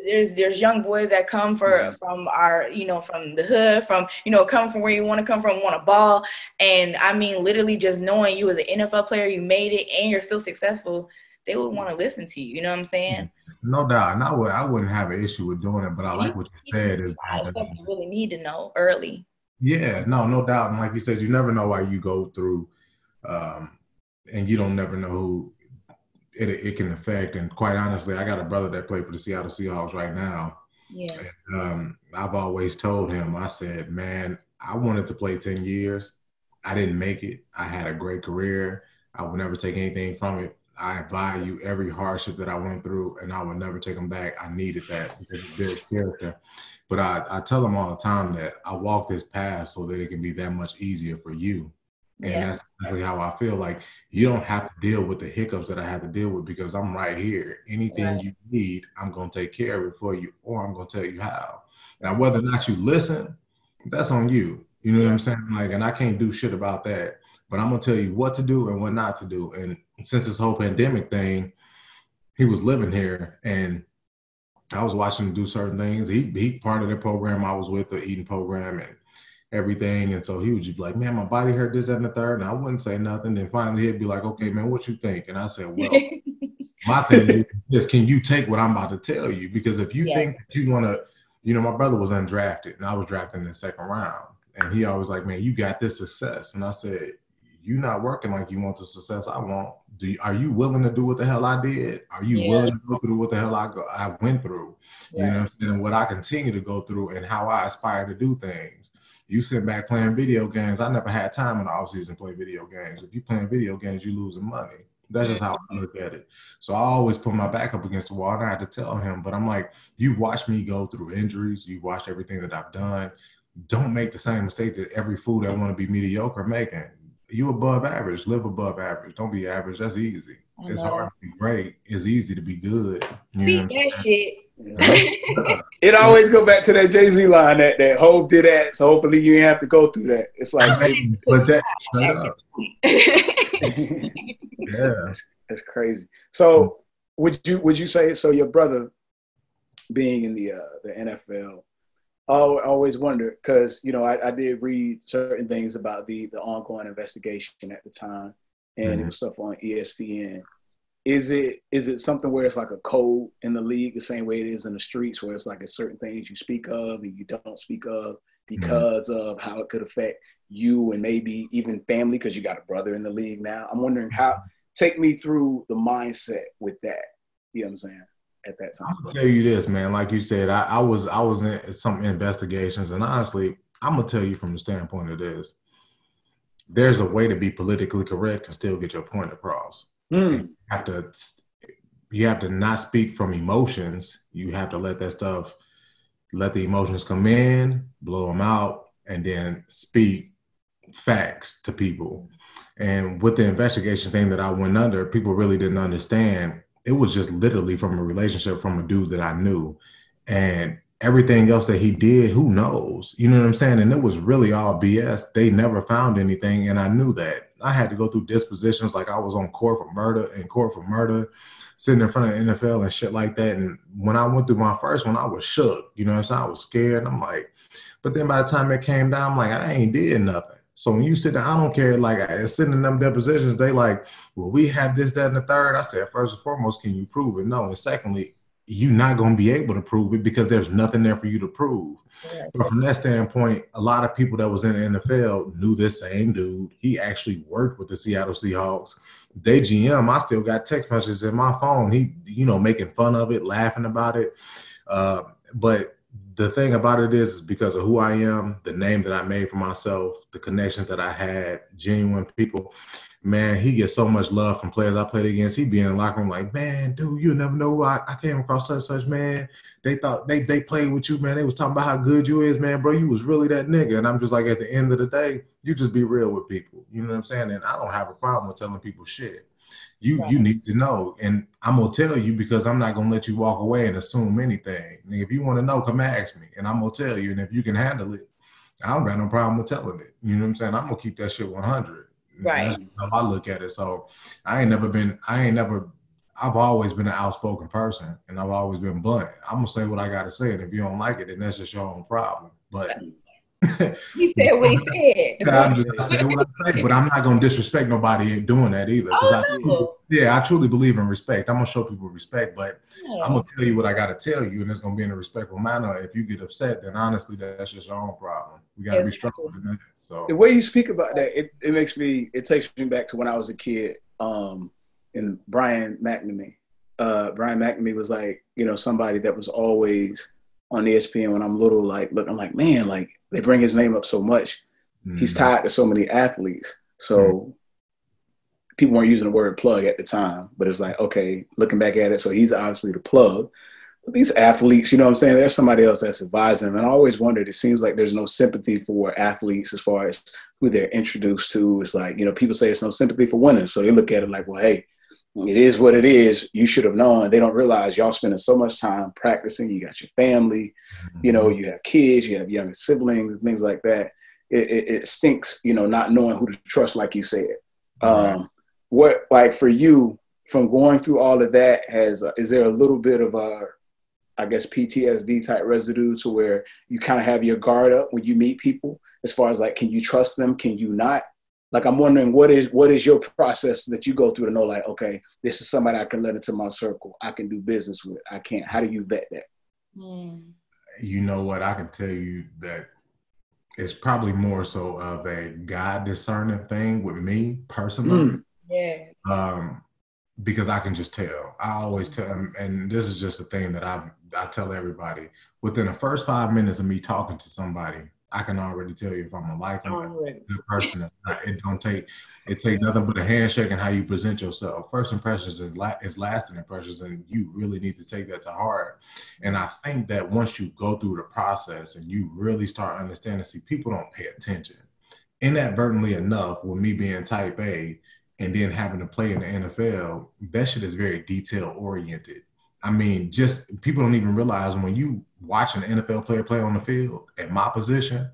There's young boys that come from our, you know, from the hood, from, you know, come from where you want to come from, want to ball. And I mean, literally just knowing you as an NFL player, you made it and you're still successful, they would want to listen to you. You know what I'm saying? No doubt. And I wouldn't have an issue with doing it, but I like what you said is stuff you really need to know early. Yeah, no doubt. And like you said, you never know why you go through, and you don't never know who it can affect. And quite honestly, I got a brother that played for the Seattle Seahawks right now. Yeah. And, I've always told him, I said, man, I wanted to play 10 years. I didn't make it. I had a great career. I would never take anything from it. I value every hardship that I went through, and I would never take them back. I needed that because it builds character. But I tell them all the time that I walk this path so that it can be that much easier for you. And that's exactly how I feel. Like, you don't have to deal with the hiccups that I have to deal with because I'm right here. Anything you need, I'm going to take care of it for you, or I'm going to tell you how. Now, whether or not you listen, that's on you. You know what I'm saying? Like, and I can't do shit about that. But I'm going to tell you what to do and what not to do. And since this whole pandemic thing, he was living here and I was watching him do certain things. He part of the program I was with, the eating program and everything. And so he would just be like, man, my body hurt this, that, and the third. And I wouldn't say nothing. Then finally he'd be like, okay, man, what you think? And I said, well, my thing is, can you take what I'm about to tell you? Because if you think that you want to, you know, my brother was undrafted and I was drafted in the second round. And he always like, man, you got this success. And I said, you're not working like you want the success I want. Are you willing to do what the hell I did? Are you willing to go through what the hell I went through? You know what I'm saying? And what I continue to go through and how I aspire to do things. You sit back playing video games. I never had time in the offseason to play video games. If you're playing video games, you're losing money. That's just how I look at it. So I always put my back up against the wall, and I had to tell him. But I'm like, you watched me go through injuries. You watched everything that I've done. Don't make the same mistake that every fool that want to be mediocre making. you above average, live above average. Don't be average. That's easy. It's hard to be great. It's easy to be good. You know what I'm that saying? shit. It always go back to that Jay-Z line that Hov did that, so hopefully you ain't have to go through that. It's like, but that straight up. Yeah, that's crazy. So would you say, so your brother being in the NFL, I always wonder, because I did read certain things about the ongoing investigation at the time, and it was stuff on ESPN. Is it something where it's like a code in the league, the same way it is in the streets, where it's like a certain things you speak of and you don't speak of because of how it could affect you and maybe even family, because you got a brother in the league now? I'm wondering take me through the mindset with that. You know what I'm saying? At that time. I'll tell you this, man. Like you said, I was in some investigations, and honestly, I'm gonna tell you from the standpoint of this: there's a way to be politically correct and still get your point across. You have to not speak from emotions. You have to let the emotions come in, blow them out, and then speak facts to people. And with the investigation thing that I went under, people really didn't understand. It was just literally from a relationship from a dude that I knew. And everything else that he did, who knows? You know what I'm saying? And it was really all BS. They never found anything, and I knew that. I had to go through dispositions, like I was on court for murder, sitting in front of the NFL and shit like that. And when I went through my first one, I was shook. You know what I'm saying? I was scared. I'm like, but then by the time it came down, I'm like, I ain't did nothing. So when you sit there, I don't care. Like, sitting in them depositions, they like, well, we have this, that, and the third. I said, first and foremost, can you prove it? No. And secondly, you're not going to be able to prove it because there's nothing there for you to prove. Yeah. But from that standpoint, a lot of people that was in the NFL knew this same dude. He actually worked with the Seattle Seahawks. They GM, I still got text messages in my phone. He, making fun of it, laughing about it. But the thing about it is because of who I am, the name that I made for myself, the connections that I had, genuine people. Man, he gets so much love from players I played against. He'd be in the locker room like, man, dude, you never know. I came across such, man. They thought they played with you, man. They was talking about how good you is, man, bro. You was really that nigga. And I'm just like, at the end of the day, you just be real with people. You know what I'm saying? And I don't have a problem with telling people shit. You need to know. And I'm going to tell you because I'm not going to let you walk away and assume anything. And if you want to know, come ask me. And I'm going to tell you. And if you can handle it, I don't got no problem with telling it. You know what I'm saying? I'm going to keep that shit 100. Right. That's how I look at it. So I've always been an outspoken person, and I've always been blunt. I'm going to say what I got to say. And if you don't like it, then that's just your own problem. But he said what he said. I say what I say, but I'm not going to disrespect nobody doing that either. I truly believe in respect. I'm going to show people respect, but I'm going to tell you what I got to tell you, and it's going to be in a respectful manner. If you get upset, then honestly, that's just your own problem. We got to be strong with that. So the way you speak about that, it takes me back to when I was a kid. And Brian McNamee. Brian McNamee was like, somebody that was always on ESPN when I'm little. Like, look, I'm like, man, like they bring his name up so much. He's tied to so many athletes. So people weren't using the word plug at the time, but it's like, okay, looking back at it, so he's obviously the plug. But these athletes, you know what I'm saying? There's somebody else that's advising them. And I always wondered, it seems like there's no sympathy for athletes as far as who they're introduced to. It's like, people say it's no sympathy for winners. So they look at it like, well, hey, it is what it is. You should have known. They don't realize y'all spending so much time practicing. You got your family, you have kids, you have younger siblings, and things like that. It stinks, not knowing who to trust, like you said. What, like for you, from going through all of that, is there a little bit of PTSD type residue to where you kind of have your guard up when you meet people, as far as like, can you trust them? Can you not? Like, I'm wondering what is your process that you go through to know, like, okay, this is somebody I can let into my circle. I can do business with. I can't. How do you vet that? You know what? I can tell you that it's probably more so of a God discerning thing with me personally. Because I can just tell. I always tell them, and this is just a thing that I tell everybody. Within the first 5 minutes of me talking to somebody, I can already tell you if I'm a like them, the person. It takes nothing but a handshake and how you present yourself. First impressions is lasting impressions, and you really need to take that to heart. And I think that once you go through the process and you really start understanding, see, people don't pay attention. inadvertently enough, with me being type A and then having to play in the NFL, that shit is very detail oriented. I mean, just people don't even realize when you watch an NFL player play on the field at my position,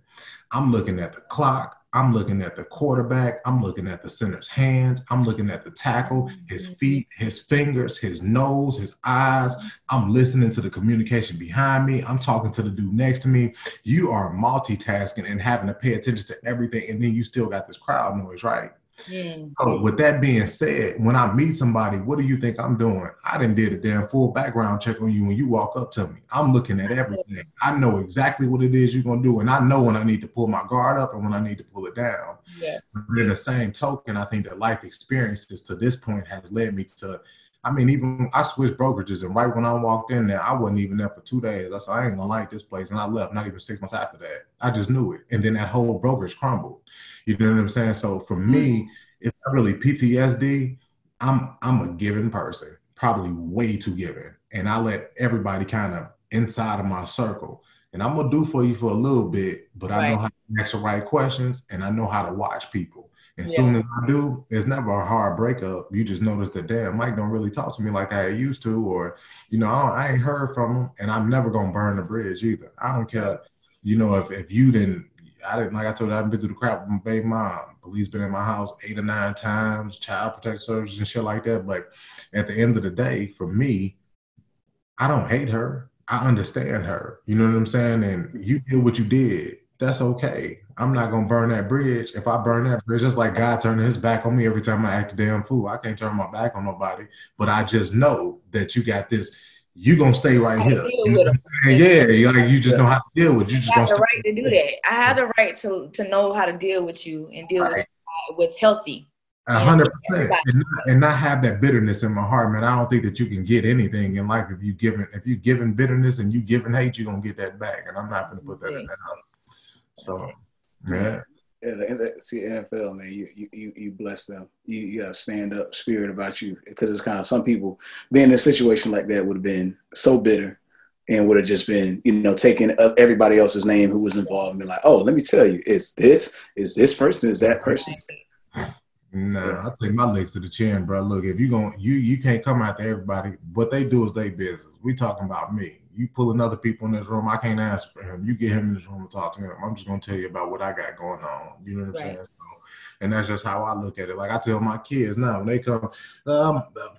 I'm looking at the clock. I'm looking at the quarterback. I'm looking at the center's hands. I'm looking at the tackle, his feet, his fingers, his nose, his eyes. I'm listening to the communication behind me. I'm talking to the dude next to me. You are multitasking and having to pay attention to everything. And then you still got this crowd noise, right? So with that being said, when I meet somebody, what do you think I'm doing? I done did a damn full background check on you when you walk up to me. I'm looking at everything. I know exactly what it is you're going to do. And I know when I need to pull my guard up and when I need to pull it down. Yeah. But in the same token, I think that life experiences to this point has led me to, I mean, even I switched brokerages, and right when I walked in there, I wasn't even there for 2 days. I said, I ain't gonna like this place. And I left not even 6 months after that. I just knew it. And then that whole brokerage crumbled. You know what I'm saying? So for me, it's not really PTSD. I'm a giving person, probably way too giving. And I let everybody kind of inside of my circle. And I'm gonna do for you for a little bit, but I know how to ask the right questions and I know how to watch people. And soon as I do, it's never a hard breakup. You just notice that, damn, Mike don't really talk to me like I used to, or, you know, I ain't heard from him, and I'm never going to burn the bridge either. I don't care, you know, if you didn't, like I told you, I haven't been through the crap with my baby mom. Police been in my house 8 or 9 times, child protective services and shit like that. But at the end of the day, for me, I don't hate her. I understand her. You know what I'm saying? And you did what you did. That's okay. I'm not going to burn that bridge. If I burn that bridge, just like God turning his back on me every time I act a damn fool. I can't turn my back on nobody. But I just know that you got this. You're going to stay right here. You just know how to deal with it. You just have the right to do that. I have the right to know how to deal with you and deal with what's healthy. 100%. And not have that bitterness in my heart, man. I don't think that you can get anything in life if you giving bitterness and you giving hate, you're going to get that back. And I'm not going to put that in that house. So, yeah. See, NFL, man, you bless them. You got a stand up spirit about you, because it's kind of, some people being in a situation like that would have been so bitter and would have just been, you know, taking everybody else's name who was involved and be like, oh, let me tell you, is this person, is that person? Nah, I take my legs to the chin, bro. Look, if you can't come after everybody. What they do is they business. We talking about me. You pulling other people in this room, I can't answer for him. You get him in this room and talk to him. I'm just gonna tell you about what I got going on. You know what I'm saying? So, and that's just how I look at it. Like I tell my kids now, when they come,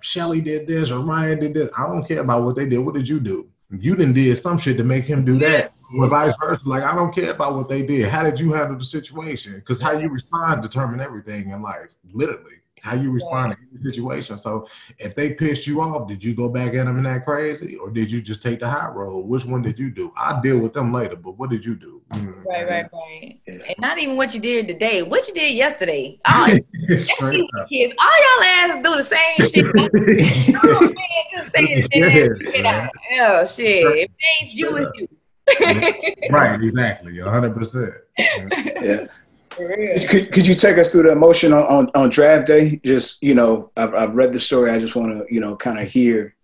Shelly did this or Ryan did this. I don't care about what they did. What did you do? You done did some shit to make him do that. Or vice versa. Like, I don't care about what they did. How did you handle the situation? Because how you respond determine everything in life. Literally. How you respond to any situation. So if they pissed you off, did you go back at them and that crazy? Or did you just take the high road? Which one did you do? I'll deal with them later, but what did you do? Right. Yeah. And not even what you did today. What you did yesterday. All y'all ass do the same shit. Oh, man, just say it. Oh, shit. If it ain't you, it's you. Right, exactly. 100%. Yeah. Could you take us through the emotion on draft day? Just, you know, I've read the story. I just want to, you know, kind of hear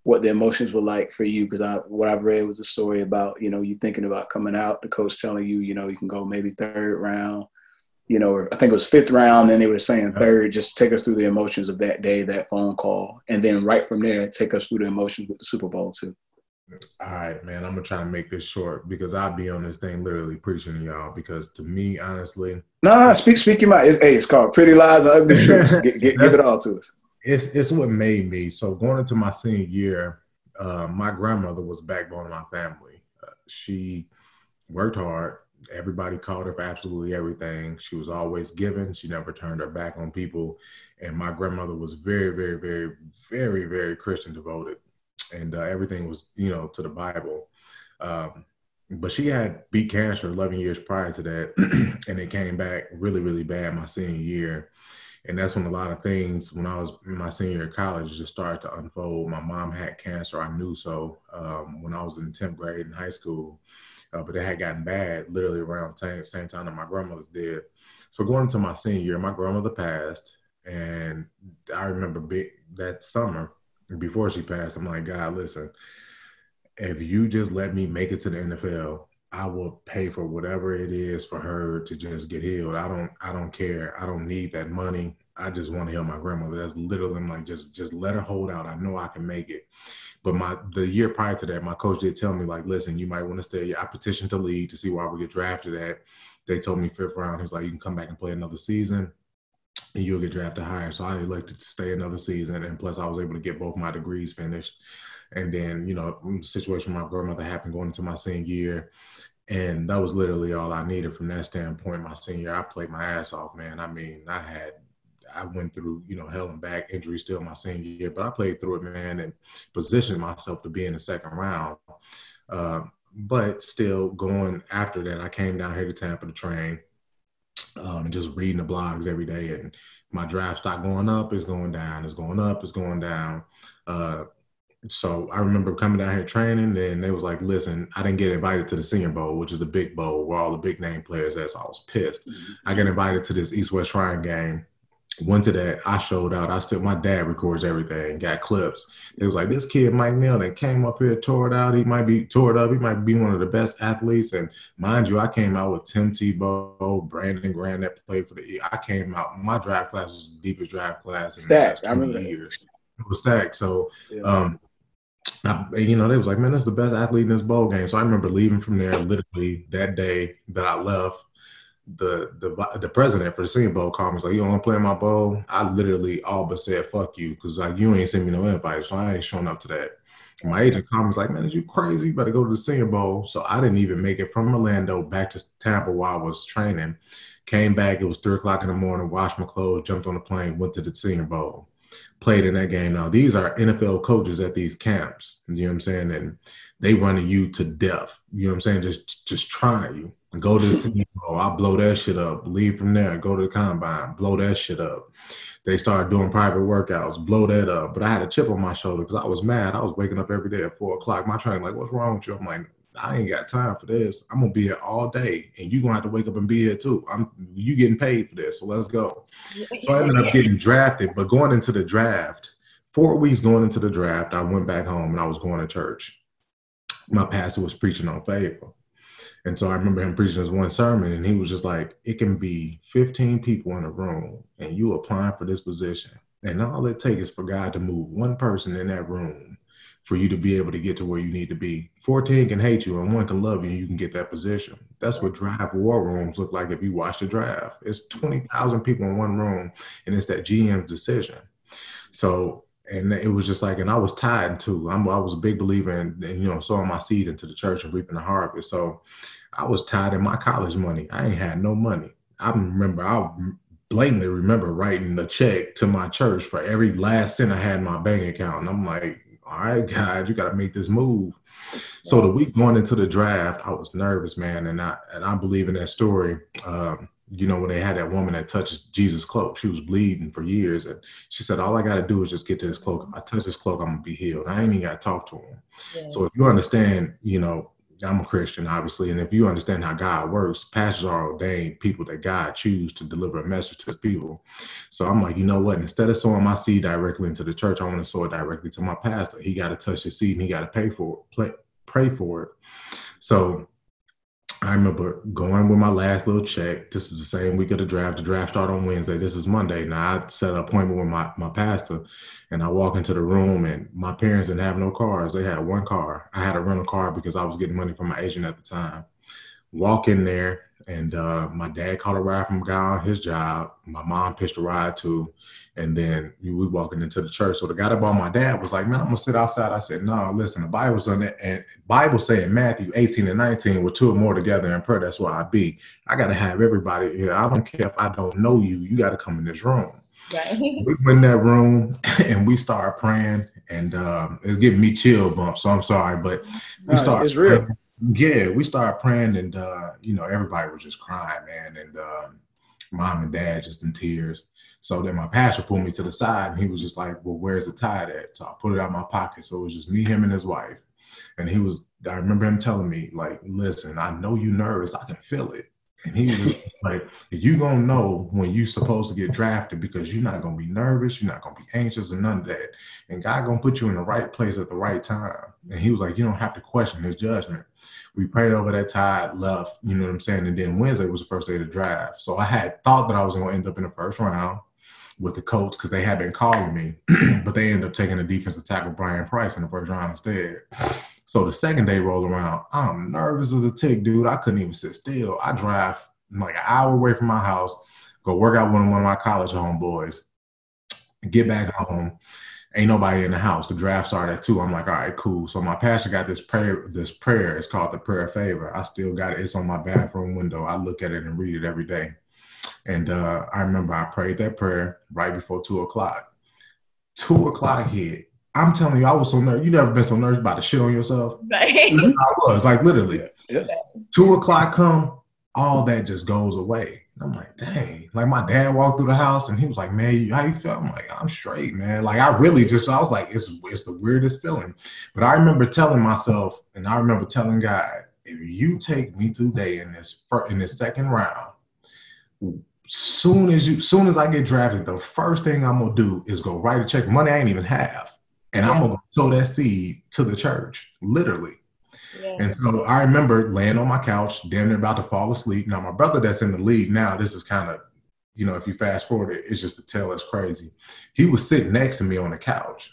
what the emotions were like for you, because what I've read was a story about, you know, you thinking about coming out, the coach telling you, you know, you can go maybe 3rd round, you know, or I think it was 5th round, then they were saying 3rd. Just take us through the emotions of that day, that phone call, and then right from there, take us through the emotions with the Super Bowl too. All right, man, I'm going to try to make this short because I'll be on this thing literally preaching to y'all, because to me, honestly. Nah, speak your mind. It's called Pretty Lies and Ugly Truths. Give it all to us. It's what made me. So going into my senior year, my grandmother was the backbone of my family. She worked hard. Everybody called her for absolutely everything. She was always giving. She never turned her back on people. And my grandmother was very, very, very, very, very Christian devoted. And everything was, you know, to the Bible. But she had beat cancer 11 years prior to that. And it came back really, really bad my senior year. And that's when a lot of things, when I was in my senior year of college, just started to unfold. My mom had cancer. I knew so when I was in 10th grade in high school. But it had gotten bad literally around the same time that my grandmother's dead. So going into my senior year, my grandmother passed. And I remember that summer, before she passed, I'm like, God, listen, if you just let me make it to the NFL, I will pay for whatever it is for her to just get healed. I don't care. I don't need that money. I just want to heal my grandmother. That's literally, I'm like, just let her hold out. I know I can make it. But the year prior to that, my coach did tell me, like, listen, you might want to stay. I petitioned to leave to see why we get drafted at. They told me 5th round. He's like, you can come back and play another season and you'll get drafted higher. So I elected to stay another season. And plus I was able to get both my degrees finished. And then, the situation with my grandmother happened going into my senior year. And that was literally all I needed from that standpoint. My senior year, I played my ass off, man. I mean, I went through, hell and back injuries still my senior year, but I played through it, man, and positioned myself to be in the 2nd round. But still going after that, I came down here to Tampa to train, and just reading the blogs every day. And my draft stock going up, it's going down, it's going up, it's going down. So I remember coming down here training, and they was like, listen, I didn't get invited to the Senior Bowl, which is the big bowl where all the big name players at, so I was pissed. I got invited to this East-West Shrine game. Went to that. I showed out. My dad records everything, got clips. It was like, this kid, Mike Neal, that came up here, tore it out. He might be tore it up. He might be one of the best athletes. And mind you, I came out with Tim Tebow, Brandon Grant that played for I came out. My draft class was the deepest draft class in the last 20 years. It was stacked. So, they was like, man, that's the best athlete in this bowl game. So I remember leaving from there literally that day that I left. The president for the Senior Bowl called me. Was like, you don't want to play in my bowl? I literally all but said, fuck you, because like you ain't sent me no invite, so I ain't showing up to that. And my agent called me, was like, man, is you crazy? You better go to the Senior Bowl. So I didn't even make it from Orlando back to Tampa while I was training. Came back, it was 3:00 in the morning, washed my clothes, jumped on the plane, went to the Senior Bowl. Played in that game. Now, these are NFL coaches at these camps, you know what I'm saying? And they running you to death, you know what I'm saying? Just trying you. Go to the Senior Bowl, I'll blow that shit up. Leave from there, go to the combine, blow that shit up. They started doing private workouts, blow that up. But I had a chip on my shoulder because I was mad. I was waking up every day at 4:00. My trainer like, what's wrong with you? I'm like, I ain't got time for this. I'm going to be here all day, and you're going to have to wake up and be here too. You getting paid for this, so let's go. So I ended up getting drafted. But going into the draft, 4 weeks going into the draft, I went back home and I was going to church. My pastor was preaching on favor. And so I remember him preaching this one sermon, and he was just like, it can be 15 people in a room, and you applying for this position. And all it takes is for God to move one person in that room for you to be able to get to where you need to be. 14 can hate you, and 1 can love you, and you can get that position. That's what draft war rooms look like if you watch the draft. It's 20,000 people in one room, and it's that GM's decision. So, and it was just like, and I was tied too. I was a big believer in sowing my seed into the church and reaping the harvest. So I was tied in my college money. I ain't had no money. I blatantly remember writing the check to my church for every last cent I had in my bank account. And I'm like, all right, guys, you got to make this move. So the week going into the draft, I was nervous, man. And I believe in that story. When they had that woman that touched Jesus' cloak, she was bleeding for years. And she said, all I got to do is just get to his cloak. If I touch his cloak, I'm going to be healed. I ain't even got to talk to him. Yeah. So if you understand, I'm a Christian, obviously. And if you understand how God works, pastors are ordained people that God chooses to deliver a message to his people. So I'm like, you know what? Instead of sowing my seed directly into the church, I want to sow it directly to my pastor. He got to touch his seed and he got to pray for it. So I remember going with my last little check. This is the same week of the draft. The draft started on Wednesday. This is Monday. Now I set an appointment with my pastor, and I walk into the room, and my parents didn't have no cars. They had one car. I had a rental car because I was getting money from my agent at the time. Walk in there, and my dad caught a ride from a guy on his job. My mom pitched a ride too. And then we walking into the church. So the guy that bought my dad was like, man, I'm going to sit outside. I said, no, listen, the Bible's on it. And Bible say in Matthew 18 and 19, with 2 or more together in prayer, that's where I be. I got to have everybody here. I don't care if I don't know you. You got to come in this room. Right. We went in that room and we started praying. And it's giving me chill bumps. So I'm sorry. But we started. It's real. Yeah, we started praying. And, everybody was just crying, man. And mom and dad just in tears. So then my pastor pulled me to the side, and he was just like, well, where's the tithe at? So I put it out of my pocket. So it was just me, him, and his wife. And I remember him telling me, like, listen, I know you're nervous. I can feel it. And he was just like, you gonna know when you supposed to get drafted because you're not gonna be nervous, you're not gonna be anxious, and none of that. And God gonna put you in the right place at the right time. And he was like, you don't have to question his judgment. We prayed over that tide, left, you know what I'm saying? And then Wednesday was the first day of the draft. So I had thought that I was gonna end up in the first round with the Colts because they had been calling me, but they ended up taking a defensive tackle, Brian Price, in the first round instead. So the second day rolled around. I'm nervous as a tick, dude. I couldn't even sit still. I drive like an hour away from my house, go work out with one of my college homeboys, get back home. Ain't nobody in the house. The draft started at 2. I'm like, all right, cool. So my pastor got this prayer. It's called the Prayer of Favor. I still got it. It's on my bathroom window. I look at it and read it every day. And I remember I prayed that prayer right before 2 o'clock. 2 o'clock hit. I'm telling you, I was so nervous. You never been so nervous about to shit on yourself? Right. I was, like, literally. Yeah. 2 o'clock come, all that just goes away. I'm like, dang. Like, my dad walked through the house, and he was like, man, how you feel? I'm like, I'm straight, man. Like, I was like, it's the weirdest feeling. But I remember telling myself, and I remember telling God, if you take me today in this second round, soon as I get drafted, the first thing I'm going to do is go write a check. Money I ain't even have. And I'm going to sow that seed to the church, literally. Yeah. And so I remember laying on my couch, damn near about to fall asleep. Now, my brother that's in the league now, this is kind of, you know, if you fast forward it, it's just to tell it's crazy. He was sitting next to me on the couch.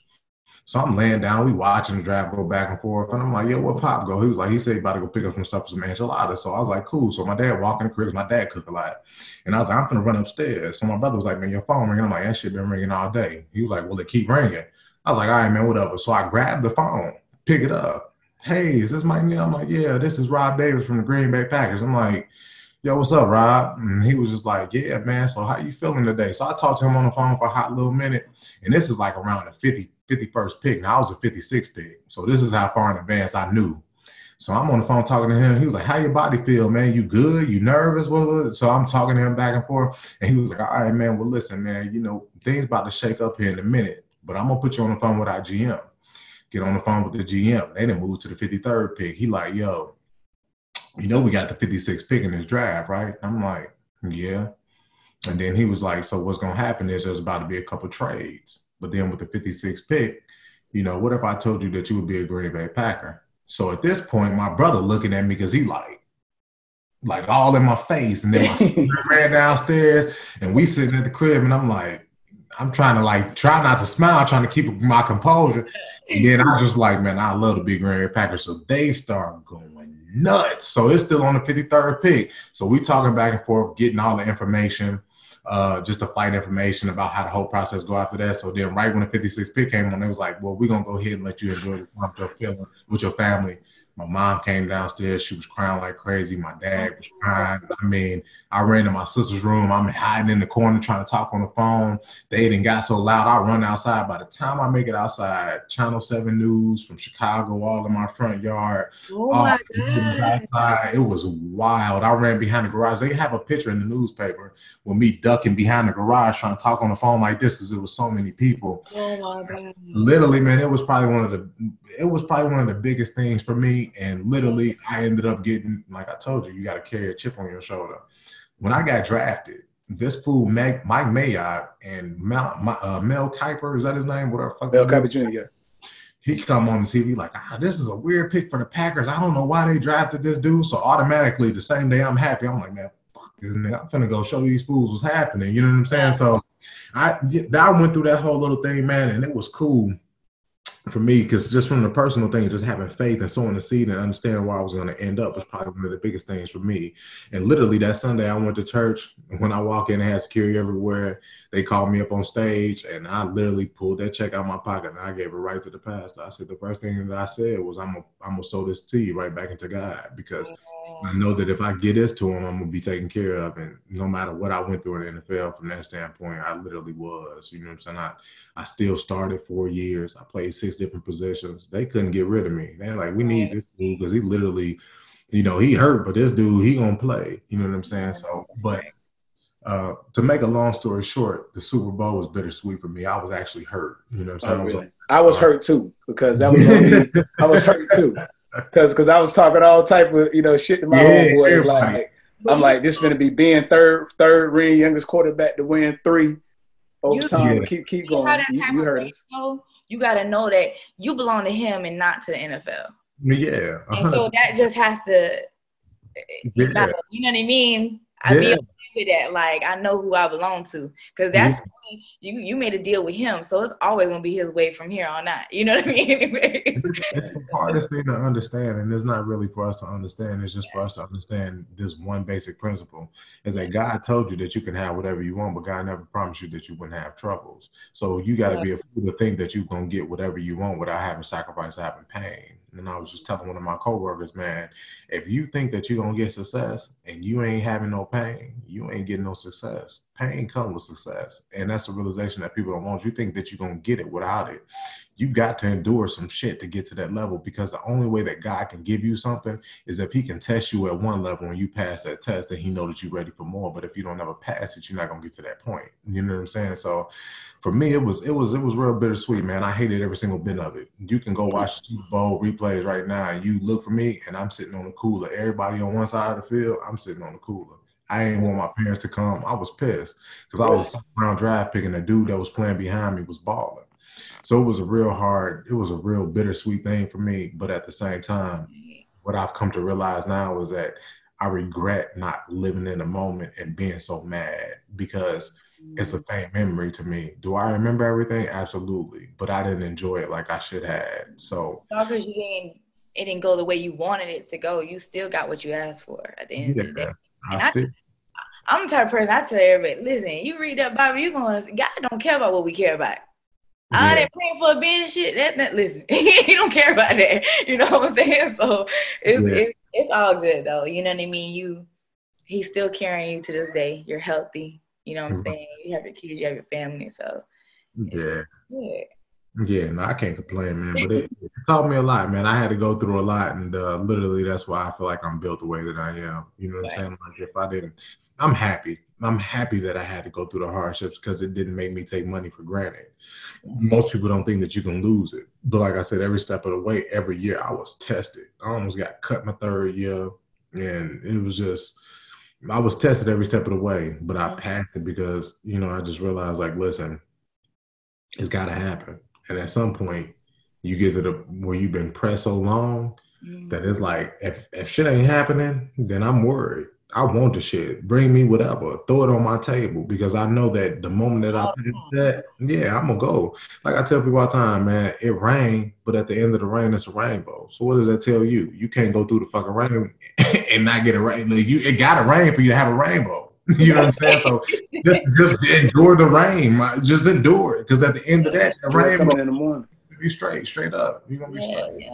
So I'm laying down, we watching the draft go back and forth. And I'm like, yo, what Pop go? He said he about to go pick up some stuff for some enchiladas. So I was like, cool. So my dad walked in the crib, my dad cooked a lot. And I was like, I'm going to run upstairs. So my brother was like, man, your phone ringing. I'm like, that shit been ringing all day. He was like, well, it keep ringing. I was like, all right, man, whatever. So I grabbed the phone, pick it up. Hey, is this Mike Neal? I'm like, yeah, this is Rob Davis from the Green Bay Packers. I'm like, yo, what's up, Rob? And he was just like, yeah, man, so how you feeling today? So I talked to him on the phone for a hot little minute. And this is like around the 51st pick. Now I was a 56th pick. So this is how far in advance I knew. So I'm on the phone talking to him. He was like, how your body feel, man? You good? You nervous? What? So I'm talking to him back and forth. And he was like, all right, man, well, listen, man, you know, things about to shake up here in a minute. But I'm going to put you on the phone with our GM. Get on the phone with the GM. They didn't move to the 53rd pick. He like, yo, you know we got the 56th pick in this draft, right? I'm like, yeah. And then he was like, so what's going to happen is there's about to be a couple trades. But then with the 56th pick, you know, what if I told you that you would be a Green Bay Packer? So at this point, my brother looking at me because he like all in my face. And then my sister ran downstairs and we sitting at the crib and I'm like, I'm trying to try not to smile, trying to keep my composure. And then I just like, man, I love to be Green Bay Packers. So they start going nuts. So it's still on the 53rd pick. So we talking back and forth, getting all the information, just the flight information about how the whole process go after that. So then right when the 56th pick came on, it was like, well, we're going to go ahead and let you enjoy the feeling with your family. My mom came downstairs. She was crying like crazy. My dad was crying. I mean, I ran to my sister's room. I'm hiding in the corner trying to talk on the phone. They didn't got so loud. I run outside. By the time I make it outside, Channel 7 News from Chicago, all in my front yard. Oh, my God. Outside. It was wild. I ran behind the garage. They have a picture in the newspaper with me ducking behind the garage trying to talk on the phone like this because there was so many people. Oh, my God. Literally, man, it was probably one of the biggest things for me. And literally, I ended up getting, like I told you, you got to carry a chip on your shoulder. When I got drafted, this fool, Mike Mayotte and Mel Kiper, is that his name? Whatever. Mel Kiper Jr., he come on the TV like, this is a weird pick for the Packers. I don't know why they drafted this dude. So automatically, the same day I'm happy, I'm like, man, fuck this nigga. I'm finna go show these fools what's happening. You know what I'm saying? So I went through that whole little thing, man, and it was cool for me, because just from the personal thing, just having faith and sowing the seed and understanding where I was going to end up was probably one of the biggest things for me. And literally that Sunday I went to church. When I walk in, I had security everywhere. They called me up on stage and I literally pulled that check out of my pocket and I gave it right to the pastor. I said, the first thing that I said was, I'm going to sow this seed right back into God, because I know that if I get this to him, I'm going to be taken care of. And no matter what I went through in the NFL from that standpoint, I literally was, you know what I'm saying? I still started 4 years. I played 6 different positions. They couldn't get rid of me. They're like, we need this dude because he literally, you know, he hurt, but this dude, he going to play. You know what I'm saying? So, but to make a long story short, the Super Bowl was bittersweet for me. I was actually hurt. You know what I'm saying? Really? I was hurt too, because that was I was hurt too. Because I was talking all type of, you know, shit to my homeboys. Like, I'm like, this is going to be being third ring, youngest quarterback to win 3 over time. Yeah. Keep going. You heard us. You got to know that you belong to him and not to the NFL. Yeah. And so that just has to, you know what I mean? I be okay with that. Like, I know who I belong to, because that's really, you made a deal with him, so it's always gonna be his way from here on out. You know what I mean? It's the hardest thing to understand, and it's not really for us to understand. It's just for us to understand this one basic principle: is that God told you that you can have whatever you want, but God never promised you that you wouldn't have troubles. So you got to be a fool to think that you're gonna get whatever you want without having sacrifice, having pain. And I was just telling one of my coworkers, man, if you think that you're going to get success and you ain't having no pain, you ain't getting no success. Pain comes with success. And that's a realization that people don't want. You think that you're going to get it without it. You got to endure some shit to get to that level, because the only way that God can give you something is if he can test you at one level and you pass that test, then he know that you're ready for more. But if you don't ever pass it, you're not going to get to that point. You know what I'm saying? So for me, it was real bittersweet, man. I hated every single bit of it. You can go watch Super Bowl replays right now, and you look for me, and I'm sitting on the cooler. Everybody on one side of the field, I'm sitting on the cooler. I ain't want my parents to come. I was pissed because I was a second-round draft pick, and the dude that was playing behind me was balling. So it was a real bittersweet thing for me. But at the same time, what I've come to realize now is that I regret not living in the moment and being so mad, because it's a faint memory to me. Do I remember everything? Absolutely. But I didn't enjoy it like I should have. So because it didn't go the way you wanted it to go, you still got what you asked for at the end of the day. I'm the type of person, I tell everybody, listen, you read that Bible, you're going to, God don't care about what we care about. All that praying for a bin shit, that listen, he don't care about that. You know what I'm saying? So it's all good though. You know what I mean? He's still carrying you to this day. You're healthy. You know what I'm saying? You have your kids, you have your family. So yeah, no, I can't complain, man. But it taught me a lot, man. I had to go through a lot, and literally that's why I feel like I'm built the way that I am. You know what I'm saying? Like, if I didn't, I'm happy. I'm happy that I had to go through the hardships, because it didn't make me take money for granted. Most people don't think that you can lose it. But like I said, every step of the way, every year I was tested. I almost got cut my 3rd year, and it was just, I was tested every step of the way, but I passed it because, I just realized, like, listen, it's got to happen. And at some point, you get to where you've been pressed so long that it's like, if shit ain't happening, then I'm worried. I want the shit. Bring me whatever. Throw it on my table, because I know that the moment that I pass that, I'm going to go. Like I tell people all the time, man, it rained, but at the end of the rain, it's a rainbow. So what does that tell you? You can't go through the fucking rain and not get a rain. Like, it got to rain for you to have a rainbow. You know what I'm saying? So just endure the rain. Just endure it, because at the end of that, the rain coming in the morning. Be straight up. You're gonna be straight.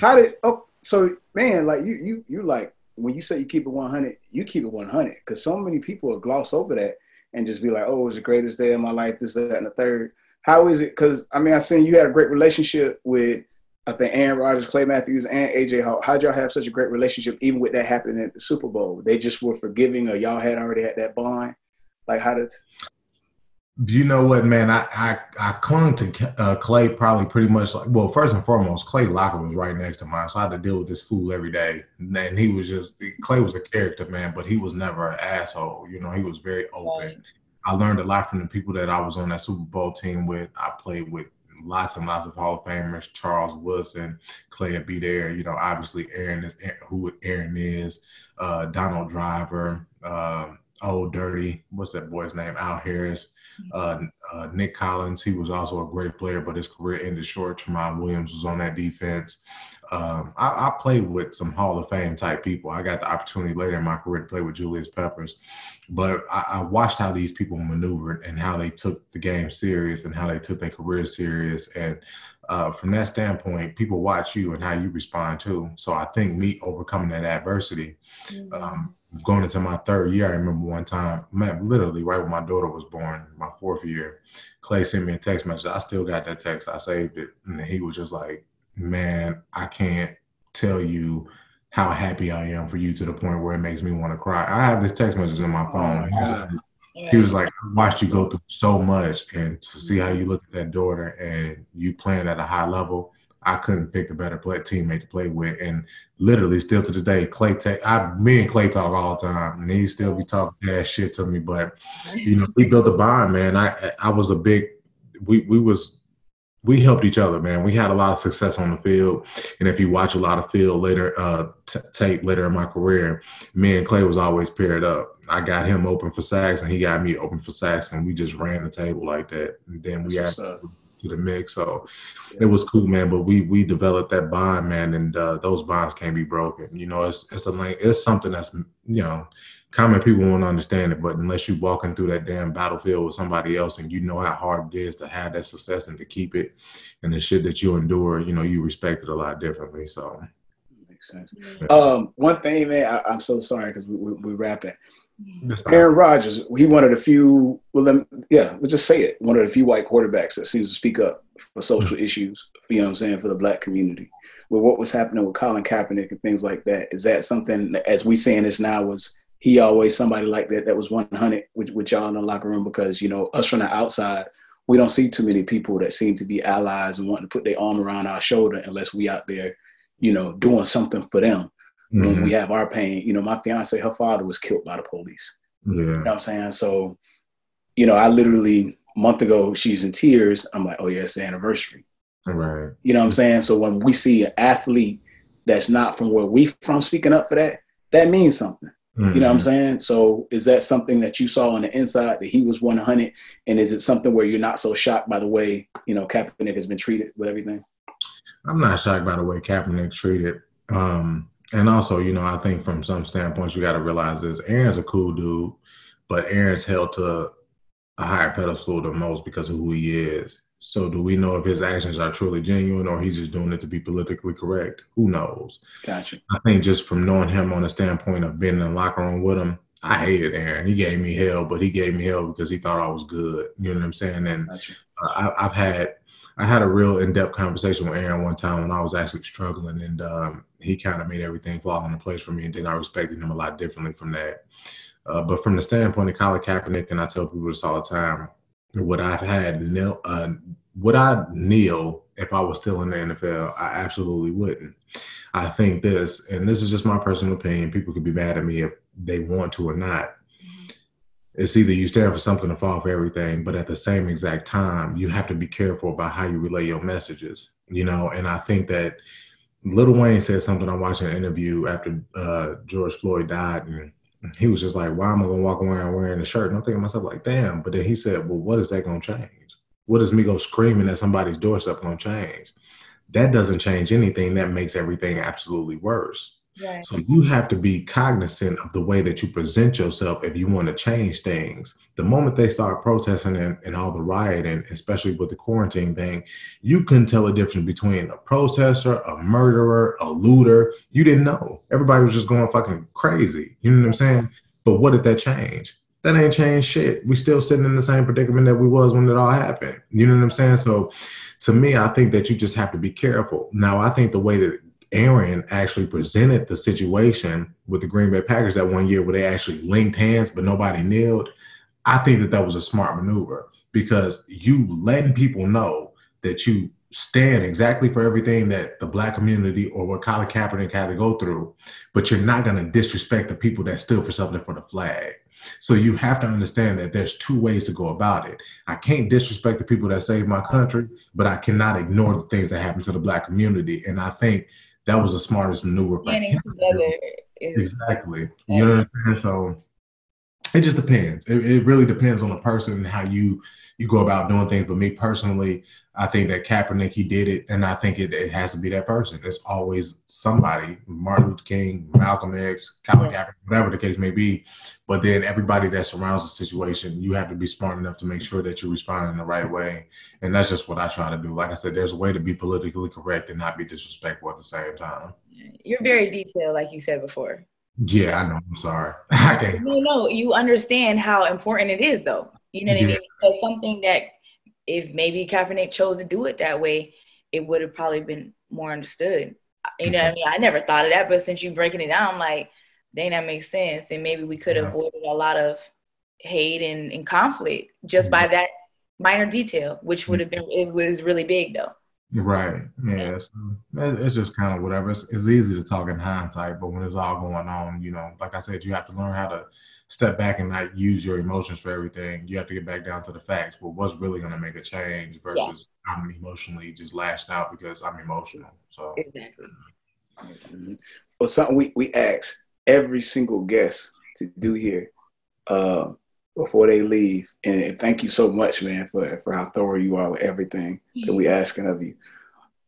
Yeah. So man, like you like, when you say you keep it 100, you keep it 100, because so many people will gloss over that and just be like, oh, it was the greatest day of my life, this, that, and the third. How is it? Because I mean, I seen you had a great relationship with, I think, Aaron Rodgers, Clay Matthews, and AJ Hawk. How'd y'all have such a great relationship, even with that happening at the Super Bowl? They just were forgiving, or y'all had already had that bond? Like, how did? You know what, man? I clung to Clay probably pretty much like, well, first and foremost, Clay locker was right next to mine, so I had to deal with this fool every day. And he was Clay was a character, man, but he was never an asshole. He was very open. Right. I learned a lot from the people that I was on that Super Bowl team with. I played with lots and lots of Hall of Famers. Charles Woodson, Clay would be there. Obviously Aaron is who Aaron is. Donald Driver, Old Dirty. What's that boy's name? Al Harris. Nick Collins, he was also a great player, but his career ended short. Tremont Williams was on that defense. I played with some Hall of Fame type people. I got the opportunity later in my career to play with Julius Peppers, but I watched how these people maneuvered and how they took the game serious and how they took their career serious. And from that standpoint, people watch you and how you respond too. So I think me overcoming that adversity, going into my 3rd year, I remember one time, man, literally right when my daughter was born, my 4th year, Clay sent me a text message. I still got that text. I saved it. And he was just like, man, I can't tell you how happy I am for you, to the point where it makes me want to cry. I have this text message on my phone. He was like, I watched you go through so much, and to see how you look at that daughter and you playing at a high level, I couldn't pick a better teammate to play with. And literally still to this day, me and Clay talk all the time, and he still be talking that shit to me. But, you know, we built a bond, man. I was a big, we helped each other, man. We had a lot of success on the field. And if you watch a lot of field later, tape later in my career, me and Clay was always paired up. I got him open for sacks and he got me open for sacks, and we just ran the table like that. And then we added to the mix. So it was cool, man. But we developed that bond, man. And those bonds can't be broken. You know, it's something that's, you know, common people won't understand it, but unless you're walking through that damn battlefield with somebody else and you know how hard it is to have that success and to keep it, and the shit that you endure, you know, you respect it a lot differently. So makes sense. One thing, man, I'm so sorry because we're rapping. Aaron Rodgers, he one of the few, we'll just say it, one of the few white quarterbacks that seems to speak up for social issues, you know what I'm saying, for the black community. With what was happening with Colin Kaepernick and things like that, is that something that, as we saying this now, was he always somebody like that was 100 with y'all in the locker room? Because, you know, us from the outside, we don't see too many people that seem to be allies and wanting to put their arm around our shoulder unless we out there, you know, doing something for them. Mm-hmm. When we have our pain. You know, my fiance, her father was killed by the police. Yeah. You know what I'm saying? So, you know, I literally, a month ago, she's in tears. I'm like, oh, yeah, it's the anniversary. Right. You know what I'm saying? So when we see an athlete that's not from where we from speaking up for that, that means something. Mm-hmm. You know what I'm saying? So is that something that you saw on the inside, that he was 100? And is it something where you're not so shocked by the way, you know, Kaepernick has been treated with everything? I'm not shocked by the way Kaepernick's treated. And also, you know, I think from some standpoints, you got to realize this. Aaron's a cool dude, but Aaron's held to a higher pedestal than most because of who he is. So do we know if his actions are truly genuine or he's just doing it to be politically correct? Who knows? Gotcha. I think just from knowing him on the standpoint of being in the locker room with him, I hated Aaron. He gave me hell, but he gave me hell because he thought I was good. You know what I'm saying? And gotcha. I had a real in-depth conversation with Aaron one time when I was actually struggling, and he kind of made everything fall into place for me, and then I respected him a lot differently from that. But from the standpoint of Colin Kaepernick, and I tell people this all the time, would I kneel if I was still in the NFL? I absolutely wouldn't. I think this, and this is just my personal opinion, people could be mad at me if they want to or not. It's either you stand for something or fall for everything, but at the same exact time, you have to be careful about how you relay your messages, you know? And I think that Lil Wayne said something, I'm watching an interview after George Floyd died, and he was just like, why am I going to walk around wearing a shirt? And I'm thinking to myself like, damn. But then he said, well, what is that going to change? What is me go screaming at somebody's doorstep going to change? That doesn't change anything. That makes everything absolutely worse. Right. So you have to be cognizant of the way that you present yourself if you want to change things. The moment they start protesting and all the rioting, especially with the quarantine thing, you couldn't tell the difference between a protester, a murderer, a looter. You didn't know. Everybody was just going fucking crazy. You know what I'm saying? But what did that change? That ain't changed shit. We still sitting in the same predicament that we was when it all happened. You know what I'm saying? So to me, I think that you just have to be careful. Now, I think the way that Aaron actually presented the situation with the Green Bay Packers that one year where they actually linked hands, but nobody kneeled. I think that was a smart maneuver because you letting people know that you stand exactly for everything that the black community or what Colin Kaepernick had to go through, but you're not going to disrespect the people that stood for something for the flag. So you have to understand that there's two ways to go about it. I can't disrespect the people that saved my country, but I cannot ignore the things that happen to the black community. And I think that was the smartest maneuver. Exactly. You know what I'm saying? So it just depends. It really depends on the person and how you go about doing things. But me personally, I think that Kaepernick, he did it, and I think it has to be that person. It's always somebody, Martin Luther King, Malcolm X, Colin Kaepernick, whatever the case may be. But then everybody that surrounds the situation, you have to be smart enough to make sure that you respond in the right way. And that's just what I try to do. Like I said, there's a way to be politically correct and not be disrespectful at the same time. You're very detailed, like you said before. Yeah, I know. I'm sorry. I can't. No, you understand how important it is, though. You know what I mean? It's something that if maybe Kaepernick chose to do it that way, it would have probably been more understood. You know what I mean? I never thought of that, but since you breaking it down, I'm like, dang, that makes sense. And maybe we could have avoided a lot of hate and conflict just by that minor detail, which would have been, it was really big, though. Right. Yeah. It's just kind of whatever. It's easy to talk in hindsight, but when it's all going on, like I said, you have to learn how to step back and not use your emotions for everything. You have to get back down to the facts. But what's really going to make a change versus I'm emotionally just lashed out because I'm emotional. So exactly. Well, something we ask every single guest to do here before they leave, and thank you so much, man, for how thorough you are with everything that we asking of you.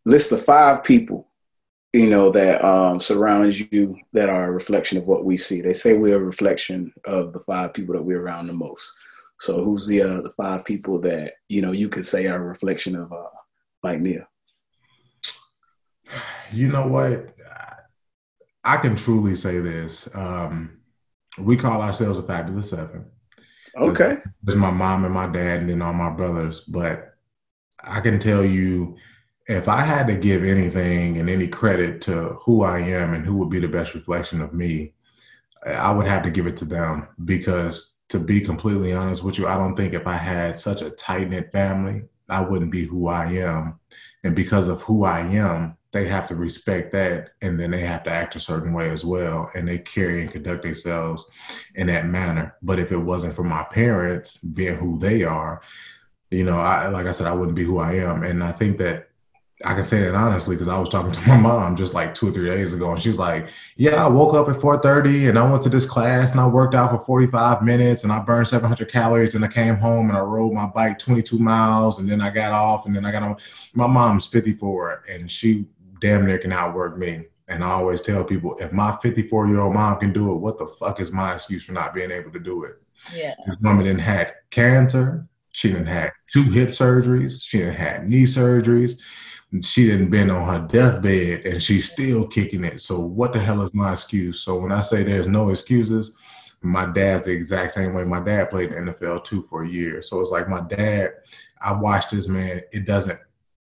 List the 5 people, that surrounds you that are a reflection of what we see. They say we're a reflection of the 5 people that we're around the most. So who's the 5 people that, you could say are a reflection of Mike Neal? You know what? I can truly say this. We call ourselves a Fabulous 7. Okay. There's my mom and my dad and then all my brothers. But I can tell you, if I had to give anything and any credit to who I am and who would be the best reflection of me, I would have to give it to them. Because to be completely honest with you, I don't think if I had such a tight-knit family, I wouldn't be who I am. And because of who I am, they have to respect that, and then they have to act a certain way as well, and they carry and conduct themselves in that manner. But if it wasn't for my parents being who they are, like I said, I wouldn't be who I am. And I think that I can say that honestly because I was talking to my mom just like 2 or 3 days ago, and she was like, yeah, I woke up at 4:30 and I went to this class and I worked out for 45 minutes and I burned 700 calories and I came home and I rode my bike 22 miles and then I got off and then I got on. My mom's 54 and she damn near can outwork me. And I always tell people, if my 54-year-old mom can do it, what the fuck is my excuse for not being able to do it? Yeah. This woman didn't had cancer. She didn't had 2 hip surgeries. She didn't had knee surgeries. She didn't been on her deathbed and she's still kicking it. So what the hell is my excuse? So when I say there's no excuses, my dad's the exact same way. My dad played in the NFL too for a year. So it's like my dad, I watched this man.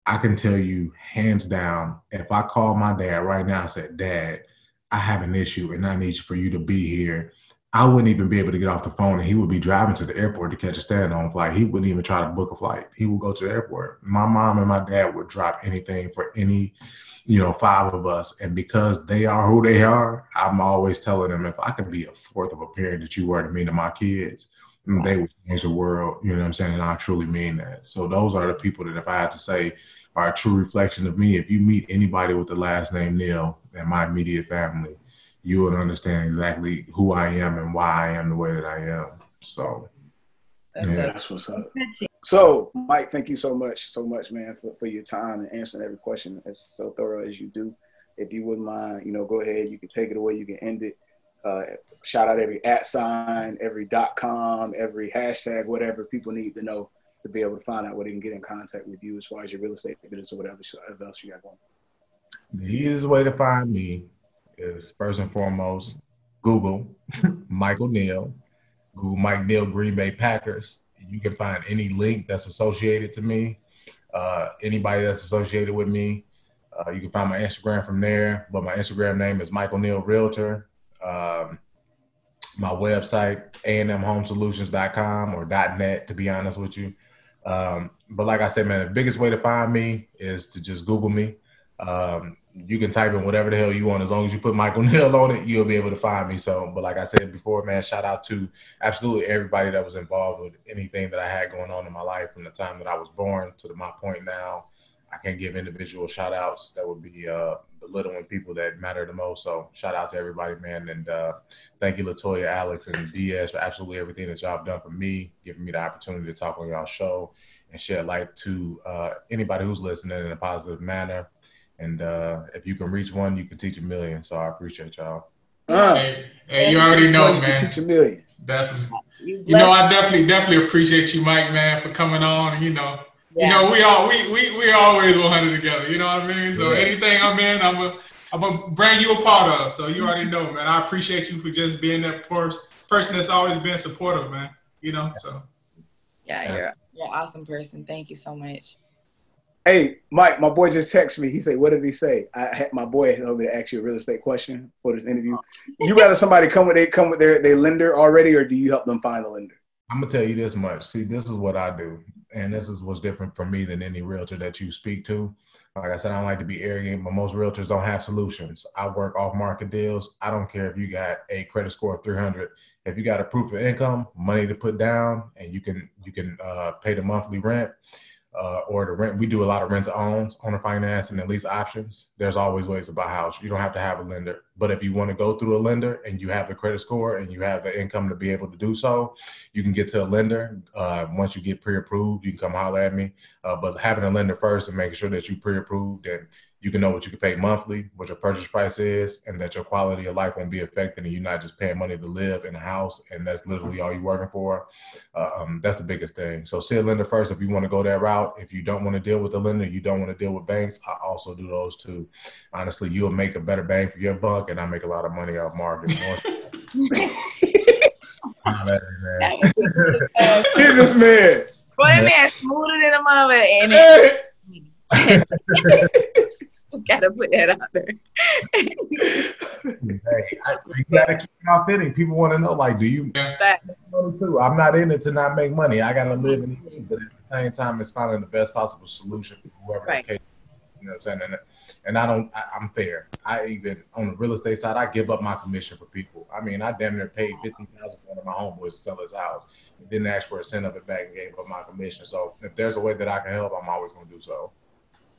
I can tell you hands down, if I call my dad right now and said, Dad, I have an issue and I need for you to be here, I wouldn't even be able to get off the phone and he would be driving to the airport to catch a stand-on flight. He wouldn't even try to book a flight. He would go to the airport. My mom and my dad would drop anything for any, 5 of us. And because they are who they are, I'm always telling them if I could be a fourth of a parent that you were to me to my kids, they would change the world. You know what I'm saying? And I truly mean that. So those are the people that if I had to say are a true reflection of me, if you meet anybody with the last name Neal in my immediate family, you would understand exactly who I am and why I am the way that I am. So, that's what's up. So, Mike, thank you so much, man, for your time and answering every question as so thorough as you do. If you wouldn't mind, go ahead. You can take it away. You can end it. Shout out every @ every .com, every hashtag, whatever people need to know to be able to find out where they can get in contact with you as far as your real estate business or whatever else you got going. The easiest way to find me is first and foremost, Google Michael Neal, Google Mike Neal Green Bay Packers. You can find any link that's associated to me, anybody that's associated with me. You can find my Instagram from there, but my Instagram name is Michael Neal Realtor. My website, amhomesolutions.com or .net, to be honest with you. But like I said, man, the biggest way to find me is to just Google me. You can type in whatever the hell you want. As long as you put Michael Neal on it, you'll be able to find me. So, but like I said before, man, shout out to absolutely everybody that was involved with anything that I had going on in my life from the time that I was born to my point now. I can't give individual shout outs. That would be belittling people that matter the most. So shout out to everybody, man. And thank you, Toya, Alex, and Diaz for absolutely everything that y'all have done for me, giving me the opportunity to talk on y'all show and shed light to anybody who's listening in a positive manner. And if you can reach one, you can teach a million. So I appreciate y'all. Hey, you already know, man. Teach a million. Definitely. I definitely appreciate you, Mike, man, for coming on. We always 100 together. You know what I mean? So anything I'm in, I'm gonna bring you a part of. So you already know, man. I appreciate you for just being that person that's always been supportive, man. So. Yeah, you're an awesome person. Thank you so much. Hey, Mike, my boy just texted me. He said, what did he say? I had my boy told me to ask you a real estate question for this interview. You rather somebody come with their lender already, or do you help them find a lender? I'm going to tell you this much. See, this is what I do. And this is what's different from me than any realtor that you speak to. Like I said, I don't like to be arrogant, but most realtors don't have solutions. I work off market deals. I don't care if you got a credit score of 300. If you got a proof of income, money to put down, and you can pay the monthly rent or the rent. We do a lot of rent to owns, owner finance, and lease options. There's always ways to buy a house. You don't have to have a lender. But if you want to go through a lender and you have the credit score and you have the income to be able to do so, you can get to a lender. Once you get pre-approved, you can come holler at me. But having a lender first and making sure that you pre-approved and you can know what you can pay monthly, what your purchase price is, and that your quality of life won't be affected and you're not just paying money to live in a house and that's literally all you're working for. That's the biggest thing. So see a lender first if you want to go that route. If you don't want to deal with the lender, you don't want to deal with banks, I also do those too. Honestly, you'll make a better bang for your buck and I make a lot of money off marketing. Hear this man. Boy, that man smoother than a mother. And gotta put that out there. You gotta keep it authentic. People want to know, like, do you make money too? I'm not in it to not make money. I gotta live and eat, but at the same time, it's finding the best possible solution for whoever the case. You know what I'm saying? And I'm fair. I even on the real estate side, I give up my commission for people. I mean, I damn near paid $15,000 for one of my homeboys to sell his house. He didn't ask for a cent of it back and gave up my commission. So if there's a way that I can help, I'm always gonna do so.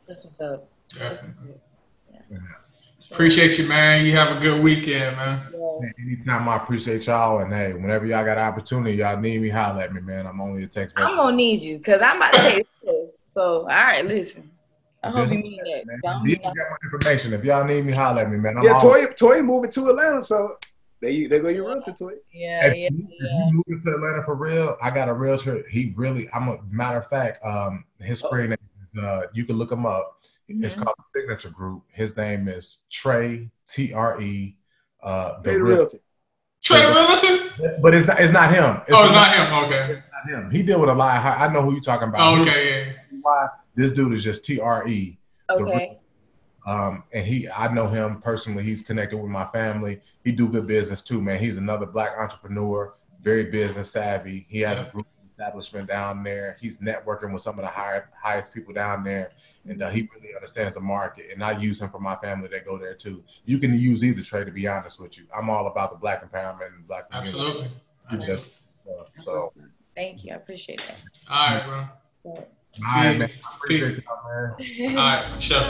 That's what's up. Definitely. Yeah. Appreciate you, man. You have a good weekend, man. Yes. Anytime, I appreciate y'all. And hey, whenever y'all got an opportunity, y'all need me, holler at me, man. I'm only a text message. I'm gonna need you because I'm about to take this. So, all right, listen. I hope you mean that. You got my information. If y'all need me, holler at me, man. Toya moving to Atlanta, so they go your realtor, Toya. Yeah, if you moving to Atlanta for real, I got a realtor. Matter of fact, his screen name is you can look him up. It's called the Signature Group. His name is Trey, T-R-E. The realtor. Trey Realtor? But it's not him. It's not him. Okay. It's not him. He deal with a lot. I know who you're talking about. Oh, okay, yeah. Why this dude is just T-R-E. Okay. And I know him personally. He's connected with my family. He do good business too, man. He's another black entrepreneur, very business savvy. He has a group establishment down there. He's networking with some of the highest people down there, and he really understands the market. And I use him for my family that go there too. You can use either, Trey, to be honest with you. I'm all about the black empowerment and black community. Absolutely. So thank you. I appreciate that. All right, bro. All right, man. I appreciate y'all, man. All right, sure.